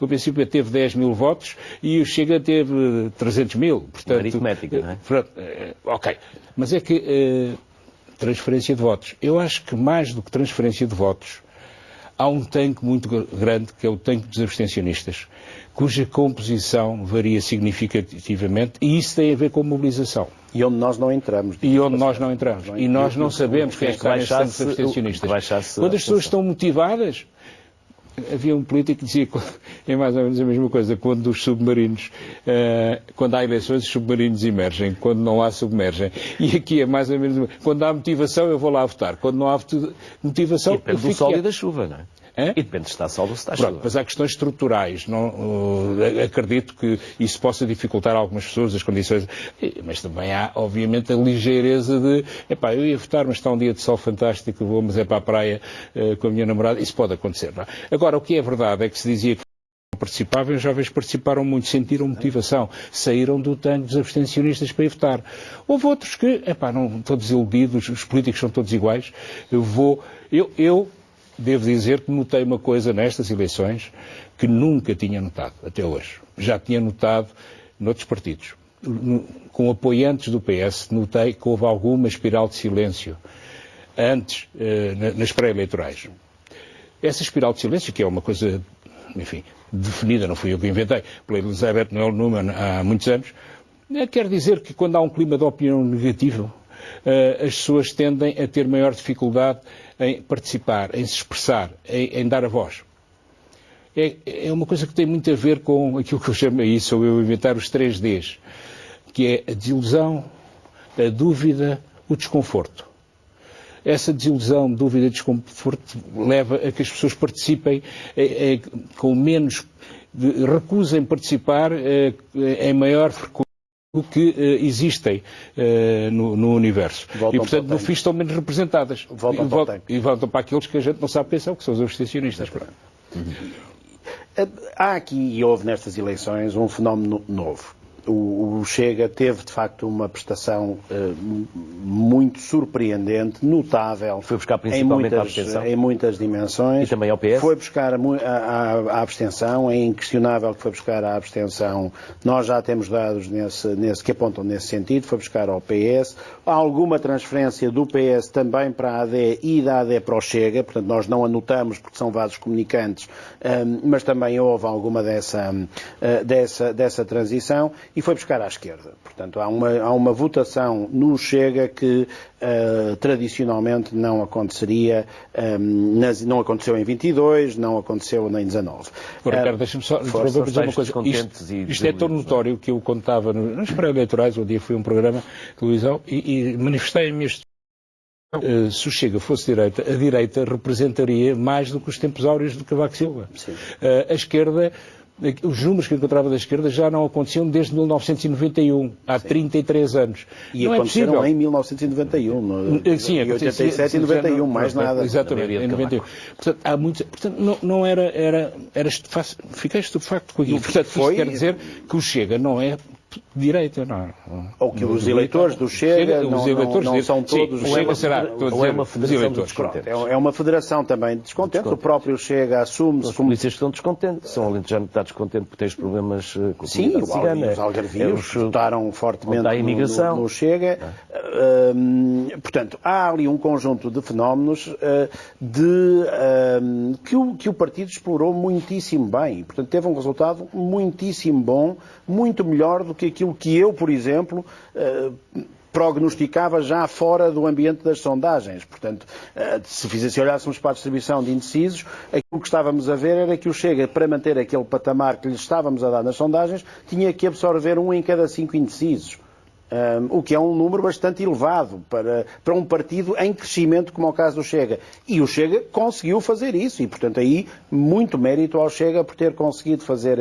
o PCP teve 10 mil votos e o Chega teve 300 mil. Portanto, aritmética, não é? Ok. Mas é que transferência de votos. Eu acho que mais do que transferência de votos, há um tanque muito grande, que é o tanque dos abstencionistas, cuja composição varia significativamente, e isso tem a ver com mobilização. E onde nós não entramos. E nós não sabemos quem está nesses tanques abstencionistas. Quando as pessoas estão motivadas, havia um político que dizia, é mais ou menos a mesma coisa, quando os submarinos, quando há eleições, os submarinos emergem, quando não há, submergem. E aqui é mais ou menos, quando há motivação, eu vou lá votar. Quando não há motivação, depende do sol e da chuva, não é? E depende se está sol ou se está chuva. Mas há questões estruturais. Acredito que isso possa dificultar a algumas pessoas as condições. Mas também há, obviamente, a ligeireza de eu ia votar, mas está um dia de sol fantástico, vou, mas é para a praia com a minha namorada. Isso pode acontecer, não é? Agora, o que é verdade é que se dizia que participavam, os jovens participaram muito, sentiram motivação, saíram do tanque dos abstencionistas para ir votar. Houve outros que, não estou desiludidos, os políticos são todos iguais, eu devo dizer que notei uma coisa nestas eleições que nunca tinha notado até hoje. Já tinha notado noutros partidos. Com apoiantes do PS, notei que houve alguma espiral de silêncio antes, nas pré-eleitorais. Essa espiral de silêncio, que é uma coisa, enfim, definida, não fui eu que inventei, pela Elizabeth Noel Neumann há muitos anos, quer dizer que quando há um clima de opinião negativo, as pessoas tendem a ter maior dificuldade em participar, em se expressar, em dar a voz. É uma coisa que tem muito a ver com aquilo que eu chamo aí, sou eu inventar os 3 Ds, que é a desilusão, a dúvida, o desconforto. Essa desilusão, dúvida e desconforto leva a que as pessoas participem com menos, recusem participar em maior frequência do que existem no universo. E, portanto, no fim estão menos representadas. E voltam para aqueles que a gente não sabe quem são, que são os abstencionistas. Há aqui, e houve nestas eleições, um fenómeno novo. O Chega teve, de facto, uma prestação muito surpreendente, notável. Foi buscar principalmente a abstenção. Em muitas dimensões. E também ao PS. Foi buscar a abstenção, é inquestionável que foi buscar a abstenção. Nós já temos dados que apontam nesse sentido, foi buscar ao PS. Há alguma transferência do PS também para a AD e da AD para o Chega, portanto nós não anotamos porque são vasos comunicantes, mas também houve alguma dessa transição. E foi buscar à esquerda. Portanto, há uma votação no Chega que tradicionalmente não aconteceria, não aconteceu em 22, não aconteceu nem em 19. Ricardo, deixa-me só dizer uma coisa. Isto é tão notório que eu contava nos pré-eleitorais, um dia fui a um programa de televisão e manifestei a minha se o Chega fosse direita, a direita representaria mais do que os tempos áureos de Cavaco Silva. A esquerda, os números que eu encontrava da esquerda já não aconteciam desde 1991, há 33 anos. E não aconteceram é possível. Em 1991, sim, em 87 e 91, mais nada. Exatamente, em 91. Portanto, há muitos, portanto não era fiquei estupefacto com aquilo. Portanto, isso quer dizer que o Chega não é direita, não. Ou que os eleitores do Chega não são todos... Ou é uma federação de descontentes. É uma federação também de descontentes. O próprio Chega assume-se como... Os polícias que estão descontentes. São alentejanos que estão descontentes porque têm os problemas com a comunidade cigana. Os algarvios votaram fortemente no Chega. Portanto, há ali um conjunto de fenómenos que o partido explorou muitíssimo bem. Portanto, teve um resultado muitíssimo bom, muito melhor do que aquilo que eu, por exemplo, prognosticava já fora do ambiente das sondagens. Portanto, se olhássemos para a distribuição de indecisos, aquilo que estávamos a ver era que o Chega, para manter aquele patamar que lhe estávamos a dar nas sondagens, tinha que absorver 1 em cada 5 indecisos. O que é um número bastante elevado para um partido em crescimento como é o caso do Chega. E o Chega conseguiu fazer isso e, portanto, aí muito mérito ao Chega por ter conseguido fazer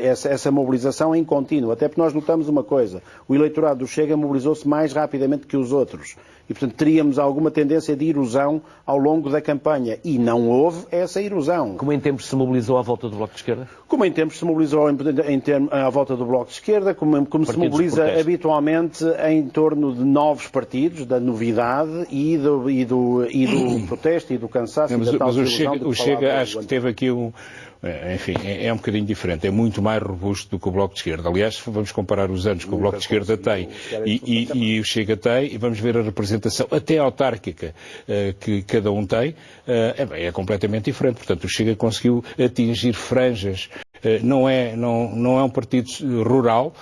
essa mobilização em contínuo. Até porque nós notamos uma coisa, o eleitorado do Chega mobilizou-se mais rapidamente que os outros. E, portanto, teríamos alguma tendência de erosão ao longo da campanha. E não houve essa erosão. Como em tempos se mobilizou à volta do Bloco de Esquerda? Como em tempos se mobilizou à volta do Bloco de Esquerda, como se mobiliza habitualmente em torno de novos partidos, da novidade e do protesto e do cansaço. Mas o Chega acho que teve aqui enfim, é um bocadinho diferente, é muito mais robusto do que o Bloco de Esquerda. Aliás, vamos comparar os anos que o Bloco de Esquerda tem e o Chega tem, e vamos ver a representação até autárquica que cada um tem, é completamente diferente. Portanto, o Chega conseguiu atingir franjas. Não é um partido rural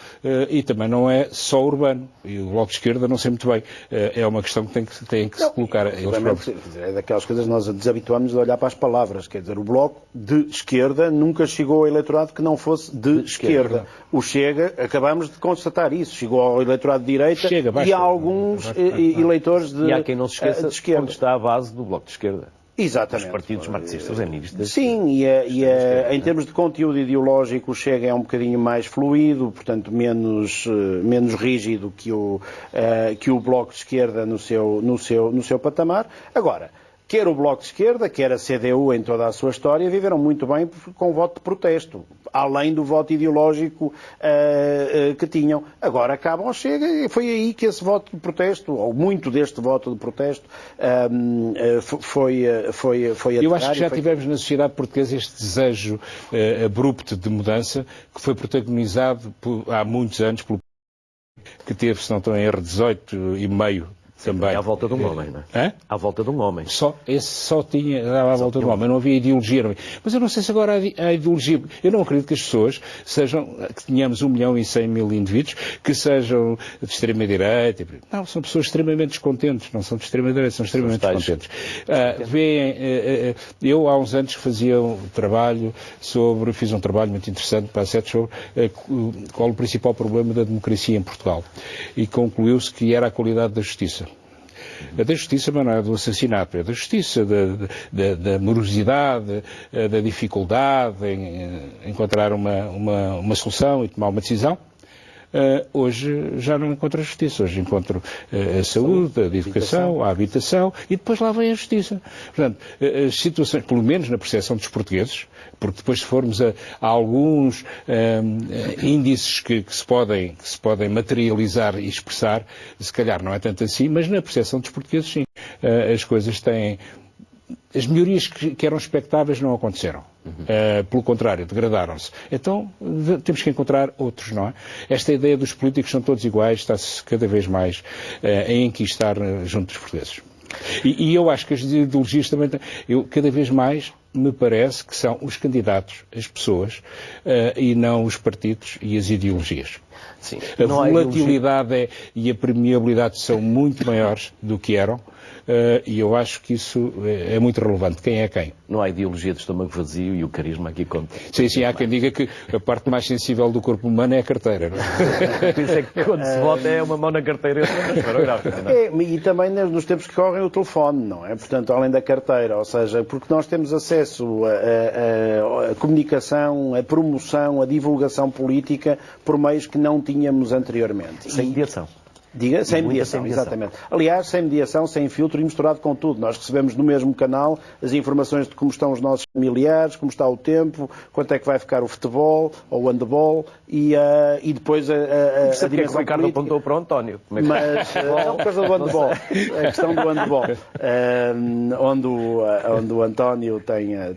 e também não é só urbano. E o Bloco de Esquerda não sei muito bem. É uma questão que tem que se colocar. É daquelas coisas que nós desabituamos de olhar para as palavras. Quer dizer, o Bloco de Esquerda nunca chegou ao eleitorado que não fosse de esquerda. O Chega, acabamos de constatar isso, chegou ao eleitorado de direita e há alguns eleitores de esquerda. E há quem não se esqueça onde está a base do Bloco de Esquerda. Exatamente. Os partidos marxistas leninistas. Sim, em termos de conteúdo ideológico, o Chega é um bocadinho mais fluido, portanto menos rígido que o Bloco de Esquerda no seu patamar. Agora, quer o Bloco de Esquerda, quer a CDU em toda a sua história, viveram muito bem com o voto de protesto, além do voto ideológico que tinham. Agora acabam, chega, e foi aí que esse voto de protesto, ou muito deste voto de protesto, foi Eu acho que já tivemos na sociedade portuguesa este desejo abrupto de mudança, que foi protagonizado há muitos anos pelo que teve, se não estou em erro, 18,5 também. À volta de um homem, não é? Hã? À volta de um homem. Esse só dava à volta de um homem, não havia ideologia. Mas eu não sei se agora há ideologia. Eu não acredito que as pessoas que tenhamos 1.100.000 indivíduos, que sejam de extrema-direita. Não, são pessoas extremamente descontentes, não são de extrema-direita, são extremamente descontentes. Eu há uns anos fazia fiz um trabalho muito interessante para a SET sobre qual o principal problema da democracia em Portugal. E concluiu-se que era a qualidade da justiça. Da justiça, mas não é do assassinato, é da justiça, da morosidade, da dificuldade em encontrar uma solução e tomar uma decisão. Hoje já não encontro a justiça, hoje encontro a saúde, a educação, a habitação e depois lá vem a justiça. Portanto, as situações, pelo menos na percepção dos portugueses, porque depois se formos a alguns índices que se podem materializar e expressar, se calhar não é tanto assim, mas na percepção dos portugueses sim, as coisas têm... As melhorias que eram expectáveis não aconteceram. Pelo contrário, degradaram-se. Então, temos que encontrar outros, não é? Esta ideia dos políticos são todos iguais está-se cada vez mais a enquistar junto dos portugueses. E eu acho que as ideologias também... cada vez mais me parece que são os candidatos, as pessoas, e não os partidos e as ideologias. Sim. A volatilidade e a permeabilidade são muito maiores do que eram. E eu acho que isso é muito relevante. Quem é quem? Não há ideologia de estômago vazio e o carisma aqui conta. Sim, há quem diga que a parte mais sensível do corpo humano é a carteira. Não é? Por isso é que quando se vota é uma mão na carteira e também nos tempos que correm o telefone, não é? Portanto, além da carteira, ou seja, porque nós temos acesso a comunicação, a promoção, a divulgação política por meios que não tínhamos anteriormente. Sem mediação. Diga, sem mediação, exatamente. Aliás, sem mediação, sem filtro e misturado com tudo. Nós recebemos no mesmo canal as informações de como estão os nossos familiares, como está o tempo, quanto é que vai ficar o futebol ou o handball e depois a dimensão que o Ricardo apontou para o António. Mas não por causa do handball. A questão do handball, onde o António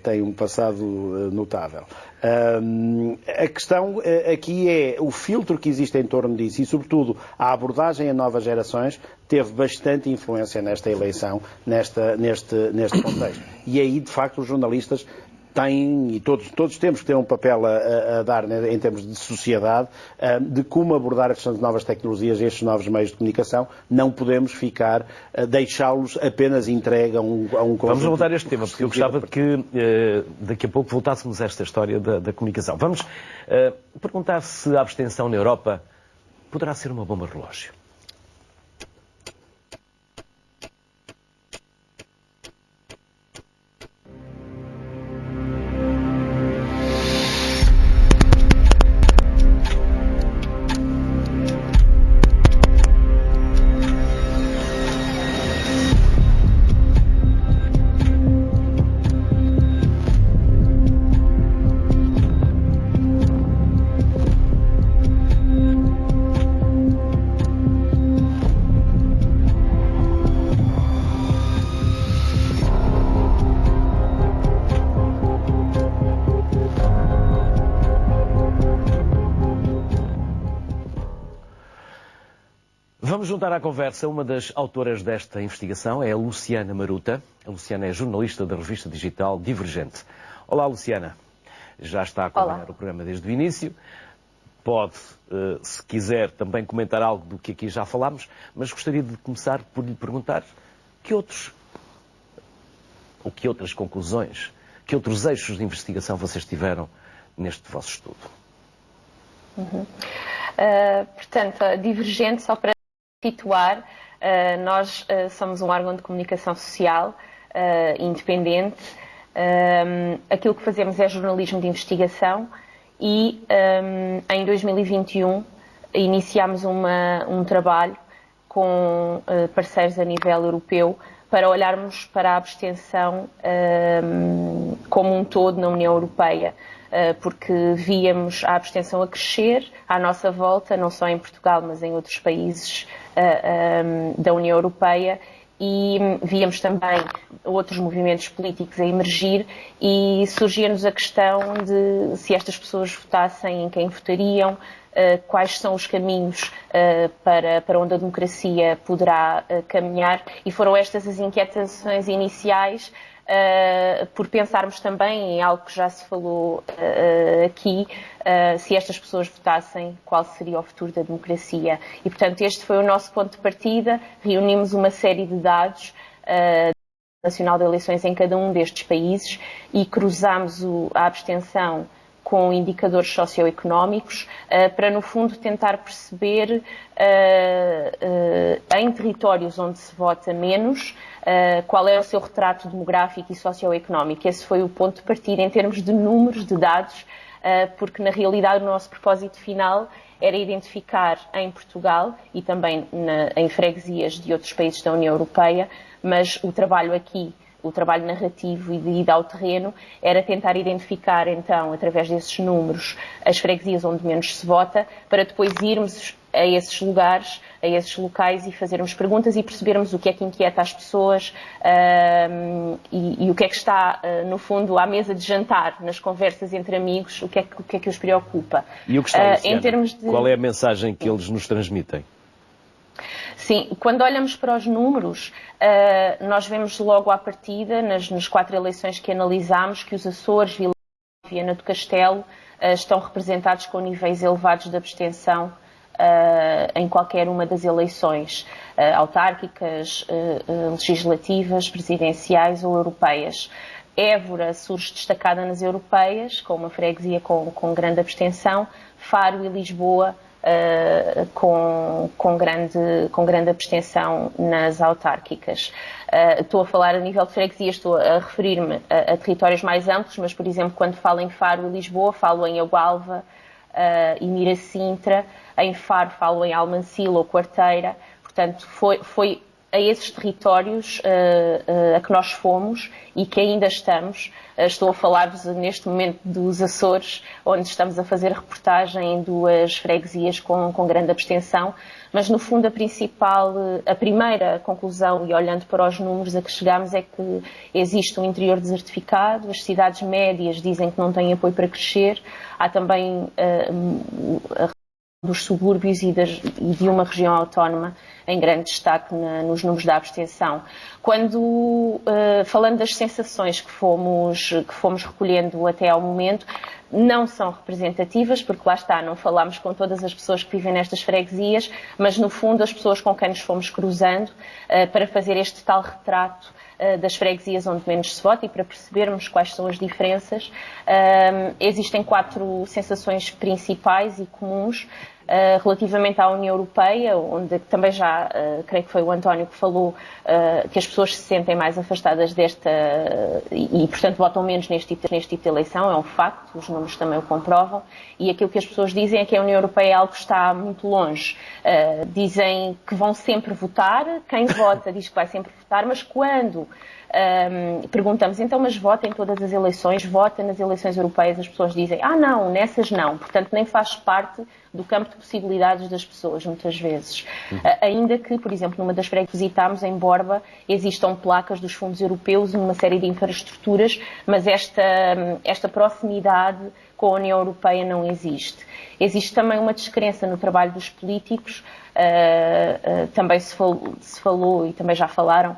tem um passado notável. A questão aqui é o filtro que existe em torno disso e, sobretudo, a abordagem a novas gerações teve bastante influência nesta eleição, neste contexto. E aí, de facto, os jornalistas têm, e todos temos que ter um papel a dar, né, em termos de sociedade, de como abordar estas novas tecnologias e estes novos meios de comunicação. Não podemos deixá-los apenas entregue a um conjunto. Vamos voltar a este tema, porque eu gostava que daqui a pouco voltássemos a esta história da comunicação. Vamos perguntar se a abstenção na Europa poderá ser uma bomba relógio. Vamos juntar à conversa uma das autoras desta investigação, é a Luciana Maruta. A Luciana é jornalista da revista digital Divergente. Olá, Luciana. Já está a acompanhar o programa desde o início. Pode, se quiser, também comentar algo do que aqui já falámos, mas gostaria de começar por lhe perguntar que outras conclusões, que outros eixos de investigação vocês tiveram neste vosso estudo? Portanto, a Divergente, só para situar, nós somos um órgão de comunicação social independente. Aquilo que fazemos é jornalismo de investigação e em 2021 iniciámos um trabalho com parceiros a nível europeu para olharmos para a abstenção como um todo na União Europeia, porque víamos a abstenção a crescer à nossa volta, não só em Portugal, mas em outros países da União Europeia, e víamos também outros movimentos políticos a emergir e surgia-nos a questão de se estas pessoas votassem, em quem votariam, quais são os caminhos para onde a democracia poderá caminhar, e foram estas as inquietações iniciais, por pensarmos também em algo que já se falou aqui, se estas pessoas votassem, qual seria o futuro da democracia. E, portanto, este foi o nosso ponto de partida. Reunimos uma série de dados nacional de eleições em cada um destes países e cruzámos a abstenção com indicadores socioeconómicos para, no fundo, tentar perceber em territórios onde se vota menos qual é o seu retrato demográfico e socioeconómico. Esse foi o ponto de partida em termos de números, de dados, porque, na realidade, o nosso propósito final era identificar em Portugal e também em freguesias de outros países da União Europeia, mas o trabalho aqui, o trabalho narrativo e de ida ao terreno, era tentar identificar, então, através desses números, as freguesias onde menos se vota, para depois irmos a esses lugares, a esses locais e fazermos perguntas e percebermos o que é que inquieta as pessoas e o que é que está, no fundo, à mesa de jantar, nas conversas entre amigos, o que é que os preocupa. E o que está, Luciana, em termos de... qual é a mensagem que eles nos transmitem? Sim, quando olhamos para os números, nós vemos logo à partida, nas 4 eleições que analisámos, que os Açores, Vila e Viana do Castelo estão representados com níveis elevados de abstenção em qualquer uma das eleições autárquicas, legislativas, presidenciais ou europeias. Évora surge destacada nas europeias, com uma freguesia com grande abstenção. Faro e Lisboa com grande abstenção nas autárquicas. Estou a falar a nível de freguesias, estou a referir-me a territórios mais amplos, mas, por exemplo, quando falo em Faro e Lisboa, falo em Agualva e Miracintra. Em Faro falo em Almancil ou Quarteira. Portanto, foi a esses territórios a que nós fomos e que ainda estamos. Estou a falar-vos neste momento dos Açores, onde estamos a fazer reportagem em 2 freguesias com grande abstenção, mas no fundo a primeira conclusão, e olhando para os números a que chegamos, é que existe um interior desertificado, as cidades médias dizem que não têm apoio para crescer, há também dos subúrbios e de uma região autónoma em grande destaque nos números da abstenção. Quando, falando das sensações que fomos recolhendo até ao momento, não são representativas, porque lá está, não falámos com todas as pessoas que vivem nestas freguesias, mas no fundo as pessoas com quem nos fomos cruzando para fazer este tal retrato das freguesias onde menos se vota e para percebermos quais são as diferenças. Existem 4 sensações principais e comuns relativamente à União Europeia, onde também já, creio que foi o António que falou, que as pessoas se sentem mais afastadas desta e portanto, votam menos neste tipo de eleição, é um facto, os números também o comprovam, e aquilo que as pessoas dizem é que a União Europeia é algo que está muito longe. Dizem que vão sempre votar, quem vota diz que vai sempre votar, mas quando perguntamos, então, mas vota em todas as eleições, vota nas eleições europeias, as pessoas dizem, não, nessas não, portanto nem faz parte do campo de possibilidades das pessoas, muitas vezes. Ainda que, por exemplo, numa das freguesias que visitámos, em Borba, existam placas dos fundos europeus e uma série de infraestruturas, mas esta proximidade com a União Europeia não existe. Existe também uma descrença no trabalho dos políticos, também se falou e também já falaram,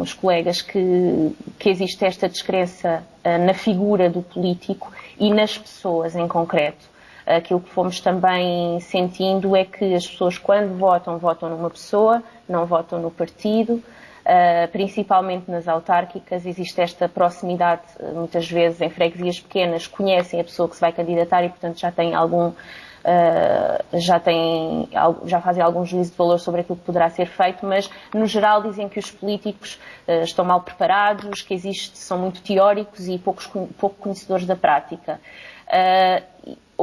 os colegas, que existe esta descrença na figura do político e nas pessoas em concreto. Aquilo que fomos também sentindo é que as pessoas, quando votam, votam numa pessoa, não votam no partido. Principalmente nas autárquicas, existe esta proximidade, muitas vezes em freguesias pequenas, conhecem a pessoa que se vai candidatar e, portanto, já fazem algum juízo de valor sobre aquilo que poderá ser feito, mas no geral dizem que os políticos estão mal preparados, que são muito teóricos e pouco conhecedores da prática.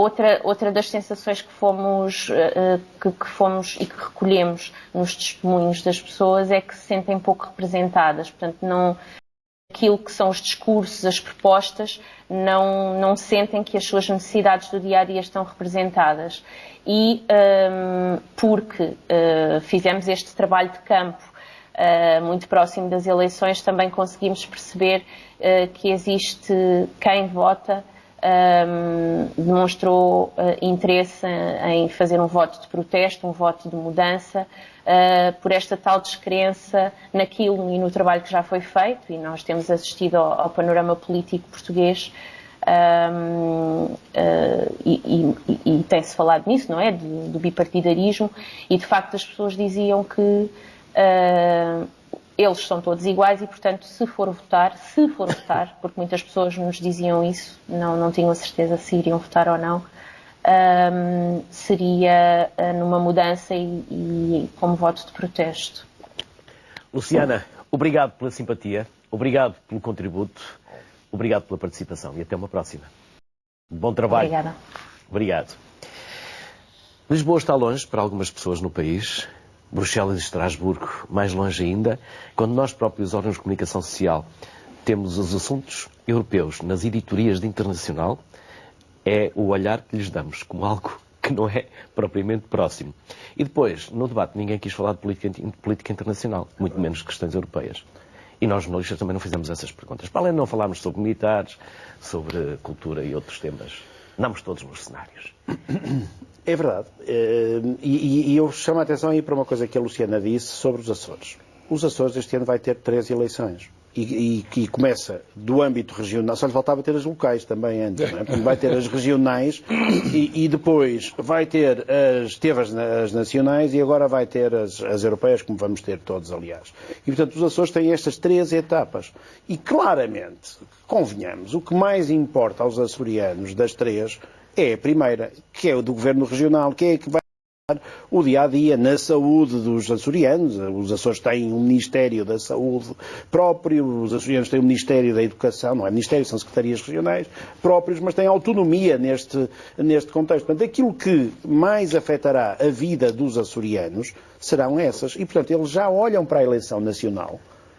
Outra das sensações que fomos e que recolhemos nos testemunhos das pessoas é que se sentem pouco representadas. Portanto, não, aquilo que são os discursos, as propostas, não sentem que as suas necessidades do dia-a-dia estão representadas. E porque fizemos este trabalho de campo muito próximo das eleições, também conseguimos perceber que existe quem vota, demonstrou interesse em fazer um voto de protesto, um voto de mudança, por esta tal descrença naquilo e no trabalho que já foi feito, e nós temos assistido ao panorama político português, e tem-se falado nisso, não é? Do bipartidarismo, e de facto as pessoas diziam que eles são todos iguais e, portanto, se for votar, porque muitas pessoas nos diziam isso, não tinham a certeza se iriam votar ou não, seria numa mudança e como voto de protesto. Luciana, obrigado pela simpatia, obrigado pelo contributo, obrigado pela participação e até uma próxima. Bom trabalho. Obrigada. Obrigado. Lisboa está longe para algumas pessoas no país. Bruxelas e Estrasburgo, mais longe ainda, quando nós próprios, órgãos de comunicação social, temos os assuntos europeus nas editorias de internacional, é o olhar que lhes damos como algo que não é propriamente próximo. E depois, no debate, ninguém quis falar de política internacional, muito menos de questões europeias. E nós, jornalistas, também não fizemos essas perguntas. Para além de não falarmos sobre militares, sobre cultura e outros temas, andamos todos nos cenários. É verdade. E eu chamo a atenção aí para uma coisa que a Luciana disse sobre os Açores. Os Açores este ano vai ter 3 eleições. E começa do âmbito regional, só lhe faltava ter as locais também antes, não é? Vai ter as regionais e depois vai ter teve as nacionais e agora vai ter as europeias, como vamos ter todos, aliás. E, portanto, os Açores têm estas 3 etapas. E, claramente, convenhamos, o que mais importa aos açorianos das 3 é a primeira, que é o do Governo Regional, que é a que vai dar o dia-a-dia na saúde dos açorianos. Os Açores têm um Ministério da Saúde próprio, os açorianos têm um Ministério da Educação, não é Ministério, são secretarias regionais próprios, mas têm autonomia neste contexto. Portanto, aquilo que mais afetará a vida dos açorianos serão essas. E, portanto, eles já olham para a eleição nacional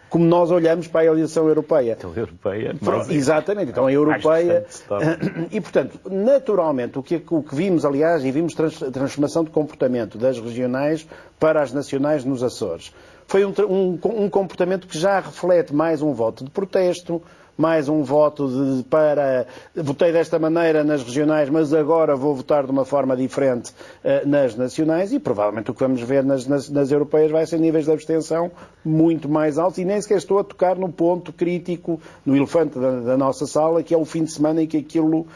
como nós olhamos para a eleição europeia. Então, a europeia... Exatamente, então a europeia... E, portanto, naturalmente, o que vimos, aliás, e vimos transformação de comportamento das regionais para as nacionais nos Açores. Foi um comportamento que já reflete mais um voto de protesto, mais um voto para votei desta maneira nas regionais, mas agora vou votar de uma forma diferente nas nacionais, e provavelmente o que vamos ver nas europeias vai ser níveis de abstenção muito mais altos, e nem sequer estou a tocar no ponto crítico, no elefante da nossa sala, que é o fim de semana em que aquilo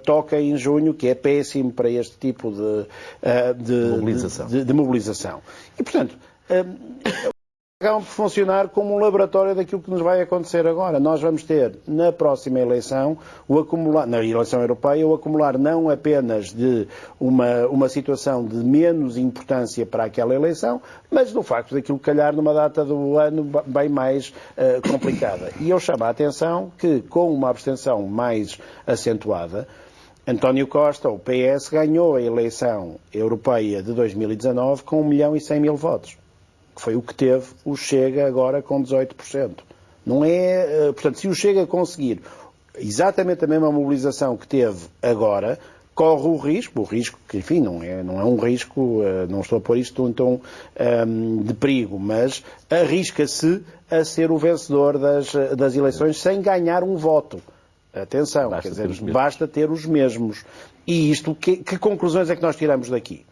toca em junho, que é péssimo para este tipo de mobilização. E, portanto... acabam por funcionar como um laboratório daquilo que nos vai acontecer agora. Nós vamos ter, na próxima eleição, na eleição europeia, o acumular não apenas de uma situação de menos importância para aquela eleição, mas do facto daquilo calhar numa data do ano bem mais complicada. E eu chamo a atenção que, com uma abstenção mais acentuada, António Costa, o PS, ganhou a eleição europeia de 2019 com 1.100.000 votos. Que foi o que teve o Chega agora com 18%. Não é, portanto, se o Chega conseguir exatamente a mesma mobilização que teve agora, corre o risco que, enfim, não é um risco, não estou a pôr isto em tom de perigo, mas arrisca-se a ser o vencedor das eleições sem ganhar um voto. Atenção, quer dizer, basta ter os mesmos. E isto, que conclusões é que nós tiramos daqui?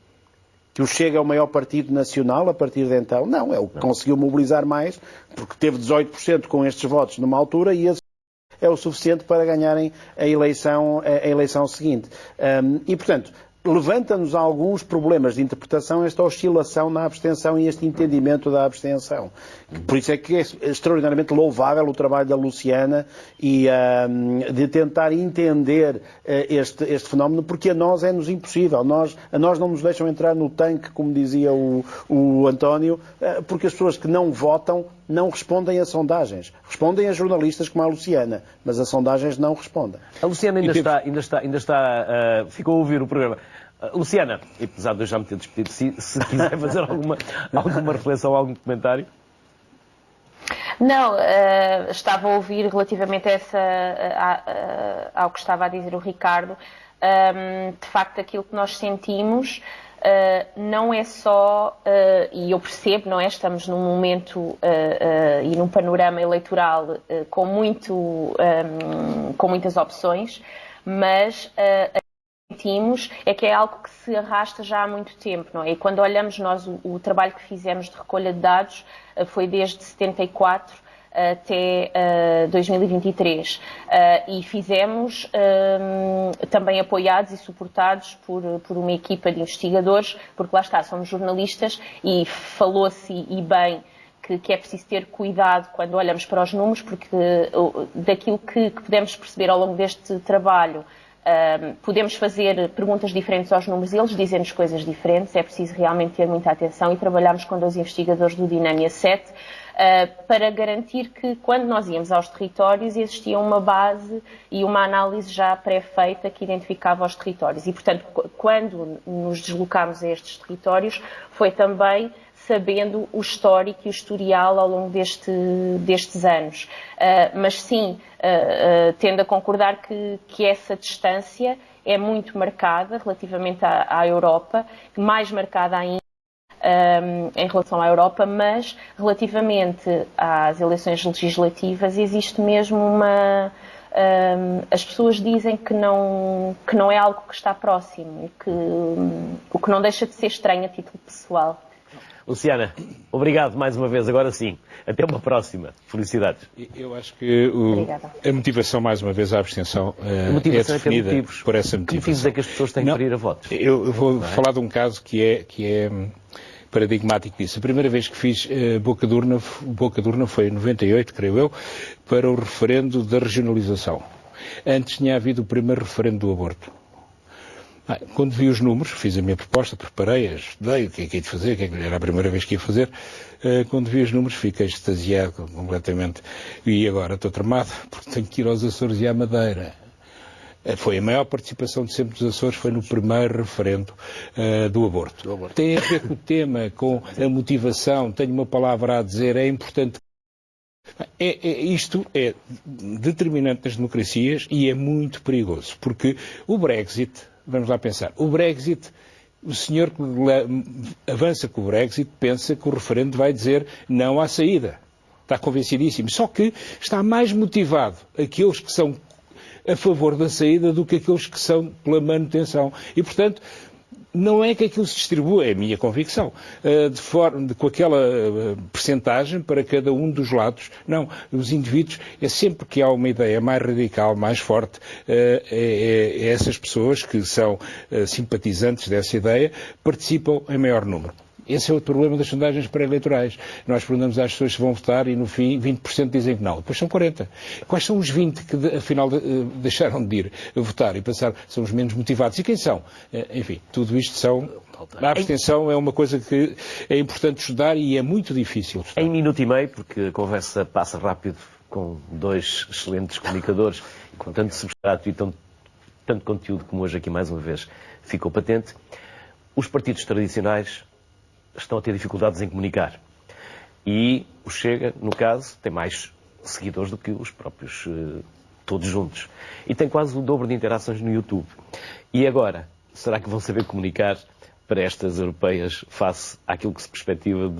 Que o Chega é o maior partido nacional a partir de então? Não, é o que conseguiu mobilizar mais, porque teve 18% com estes votos numa altura e esse é o suficiente para ganharem a eleição seguinte. E, portanto, levanta-nos alguns problemas de interpretação esta oscilação na abstenção e este entendimento da abstenção. Por isso é que é extraordinariamente louvável o trabalho da Luciana e de tentar entender este fenómeno, porque a nós é-nos impossível. A nós não nos deixam entrar no tanque, como dizia o António, porque as pessoas que não votam não respondem a sondagens. Respondem a jornalistas como a Luciana, mas a sondagens não respondem. A Luciana ainda está, ficou a ouvir o programa. Luciana, e apesar de eu já me ter despedido, se quiser fazer alguma reflexão, algum comentário. Não, estava a ouvir relativamente ao que estava a dizer o Ricardo. De facto, aquilo que nós sentimos não é só, e eu percebo, não é? Estamos num momento e num panorama eleitoral com muitas opções, mas sentimos é que é algo que se arrasta já há muito tempo, não é? E quando olhamos nós o trabalho que fizemos de recolha de dados foi desde 74 até 2023 e fizemos também apoiados e suportados por uma equipa de investigadores, porque lá está, somos jornalistas e falou-se e bem que é preciso ter cuidado quando olhamos para os números, porque daquilo que podemos perceber ao longo deste trabalho, podemos fazer perguntas diferentes aos números e eles dizem-nos coisas diferentes, é preciso realmente ter muita atenção e trabalhamos com 2 investigadores do Dinâmia 7 para garantir que quando nós íamos aos territórios existia uma base e uma análise já pré-feita que identificava os territórios e, portanto, quando nos deslocámos a estes territórios foi também sabendo o histórico e o historial ao longo destes anos. Mas sim, tendo a concordar que essa distância é muito marcada relativamente à Europa, mais marcada ainda em relação à Europa, mas relativamente às eleições legislativas existe mesmo as pessoas dizem que não é algo que está próximo, o que não deixa de ser estranho a título pessoal. Luciana, obrigado mais uma vez, agora sim. Até uma próxima. Felicidades. Eu acho que a motivação, mais uma vez, à abstenção é definida por essa motivação. Que motivos é que as pessoas têm que ir a votos? Eu vou falar de um caso que é paradigmático disso. A primeira vez que fiz boca de urna foi em 98, creio eu, para o referendo da regionalização. Antes tinha havido o primeiro referendo do aborto. Quando vi os números, fiz a minha proposta, preparei-a, estudei o que é que ia de fazer, era a primeira vez que ia fazer. Quando vi os números, fiquei extasiado completamente. E agora estou tramado, porque tenho que ir aos Açores e à Madeira. Foi a maior participação de sempre dos Açores, foi no primeiro referendo do aborto. Tem a ver com o tema, com a motivação, tenho uma palavra a dizer, é importante. Isto é determinante nas democracias e é muito perigoso, porque o Brexit, vamos lá pensar, o Brexit, o senhor que avança com o Brexit pensa que o referendo vai dizer não à saída. Está convencidíssimo. Só que está mais motivado aqueles que são a favor da saída do que aqueles que são pela manutenção. E, portanto, não é que aquilo se distribua, é a minha convicção, com aquela percentagem para cada um dos lados. Não, os indivíduos, é sempre que há uma ideia mais radical, mais forte, essas pessoas que são simpatizantes dessa ideia participam em maior número. Esse é o problema das sondagens pré-eleitorais. Nós perguntamos às pessoas se vão votar e no fim 20% dizem que não. Depois são 40%. Quais são os 20% que afinal deixaram de ir a votar e passar? São os menos motivados. E quem são? Enfim, tudo isto são... A abstenção é uma coisa que é importante estudar e é muito difícil estudar. Em minuto e meio, porque a conversa passa rápido com 2 excelentes comunicadores e com tanto substrato e tanto conteúdo como hoje aqui mais uma vez ficou patente, os partidos tradicionais estão a ter dificuldades em comunicar. E o Chega, no caso, tem mais seguidores do que os próprios todos juntos. E tem quase o dobro de interações no YouTube. E agora, será que vão saber comunicar para estas europeias face àquilo que se perspectiva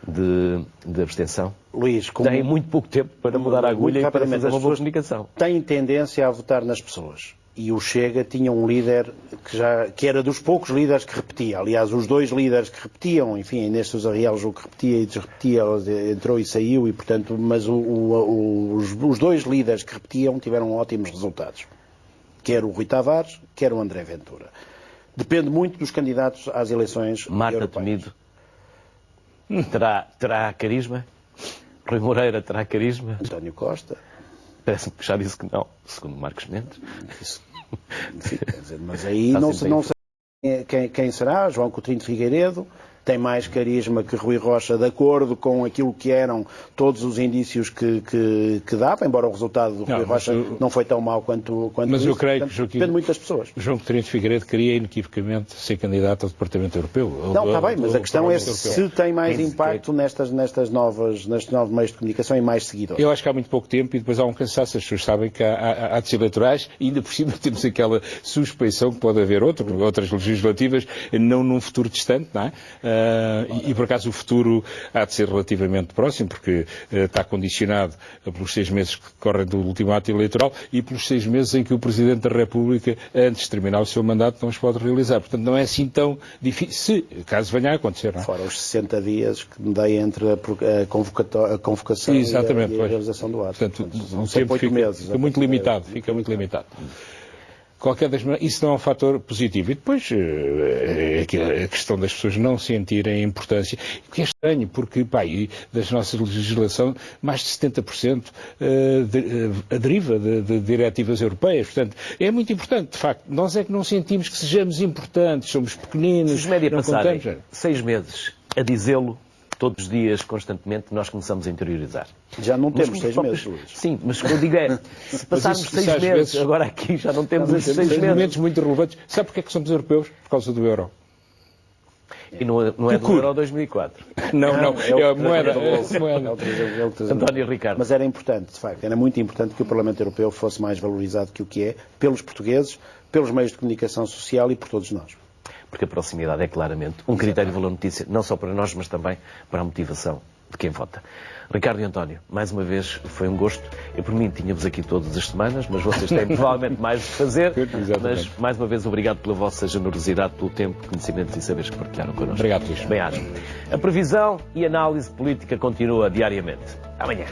de abstenção? Luís, tem muito pouco tempo para mudar a agulha e para fazer uma boa comunicação. Têm tendência a votar nas pessoas. E o Chega tinha um líder que era dos poucos líderes que repetia. Aliás, os 2 líderes que repetiam, enfim, neste Ariel o que repetia e desrepetia, entrou e saiu, e portanto, mas os 2 líderes que repetiam tiveram ótimos resultados. Quer o Rui Tavares, quer o André Ventura. Depende muito dos candidatos às eleições Marta europeias. Temido terá carisma? Rui Moreira terá carisma? António Costa. Parece-me que já disse que não, segundo Marcos Mendes. Enfim, quer dizer, mas aí não sei quem será. João Coutinho de Figueiredo tem mais carisma que Rui Rocha, de acordo com aquilo que eram todos os indícios que dava, embora o resultado do Rui Rocha não foi tão mau quanto mas isso. Eu creio Portanto, que Joaquim, depende muito das pessoas. João Coutinho de Figueiredo queria inequivocamente ser candidato ao Departamento Europeu. Não, está bem, mas a questão é se tem mais impacto nestes novos meios de comunicação e mais seguidores. Eu acho que há muito pouco tempo e depois há um cansaço. As pessoas sabem que há atos eleitorais e ainda por cima temos aquela suspeição que pode haver outras legislativas, não num futuro distante, não é? E por acaso o futuro há de ser relativamente próximo, porque está condicionado pelos 6 meses que decorrem do último ato eleitoral e pelos 6 meses em que o Presidente da República, antes de terminar o seu mandato, não os pode realizar. Portanto, não é assim tão difícil, caso venha a acontecer, não é? Fora os 60 dias que me dei entre a convocação e a realização do ato. Portanto, o tempo fica muito limitado. Qualquer das maneiras, isso não é um fator positivo. E depois, a questão das pessoas não sentirem a importância, o que é estranho, porque, das nossas legislação, mais de 70% deriva de diretivas europeias. Portanto, é muito importante, de facto. Nós é que não sentimos que sejamos importantes, somos pequeninos. Se os média passarem 6 meses a dizê-lo, todos os dias, constantemente, nós começamos a interiorizar. Já não temos 6 meses, Luís. Sim, mas o que eu digo é, se passarmos 6 meses, agora aqui já não temos esses 6 meses. Momentos muito relevantes. Sabe porque é que somos europeus? Por causa do euro. E não é do Euro 2004. Não, é a moeda. António Ricardo. Mas era importante, de facto, era muito importante que o Parlamento Europeu fosse mais valorizado que o que é, pelos portugueses, pelos meios de comunicação social e por todos nós. Porque a proximidade é claramente um critério de valor-notícia, não só para nós, mas também para a motivação de quem vota. Ricardo e António, mais uma vez foi um gosto. Eu, por mim, tínhamos aqui todas as semanas, mas vocês têm provavelmente mais de fazer. Mas, mais uma vez, obrigado pela vossa generosidade, pelo tempo, conhecimentos e saberes que partilharam connosco. Obrigado, Luís. Bem-aja. A previsão e análise política continua diariamente. Amanhã.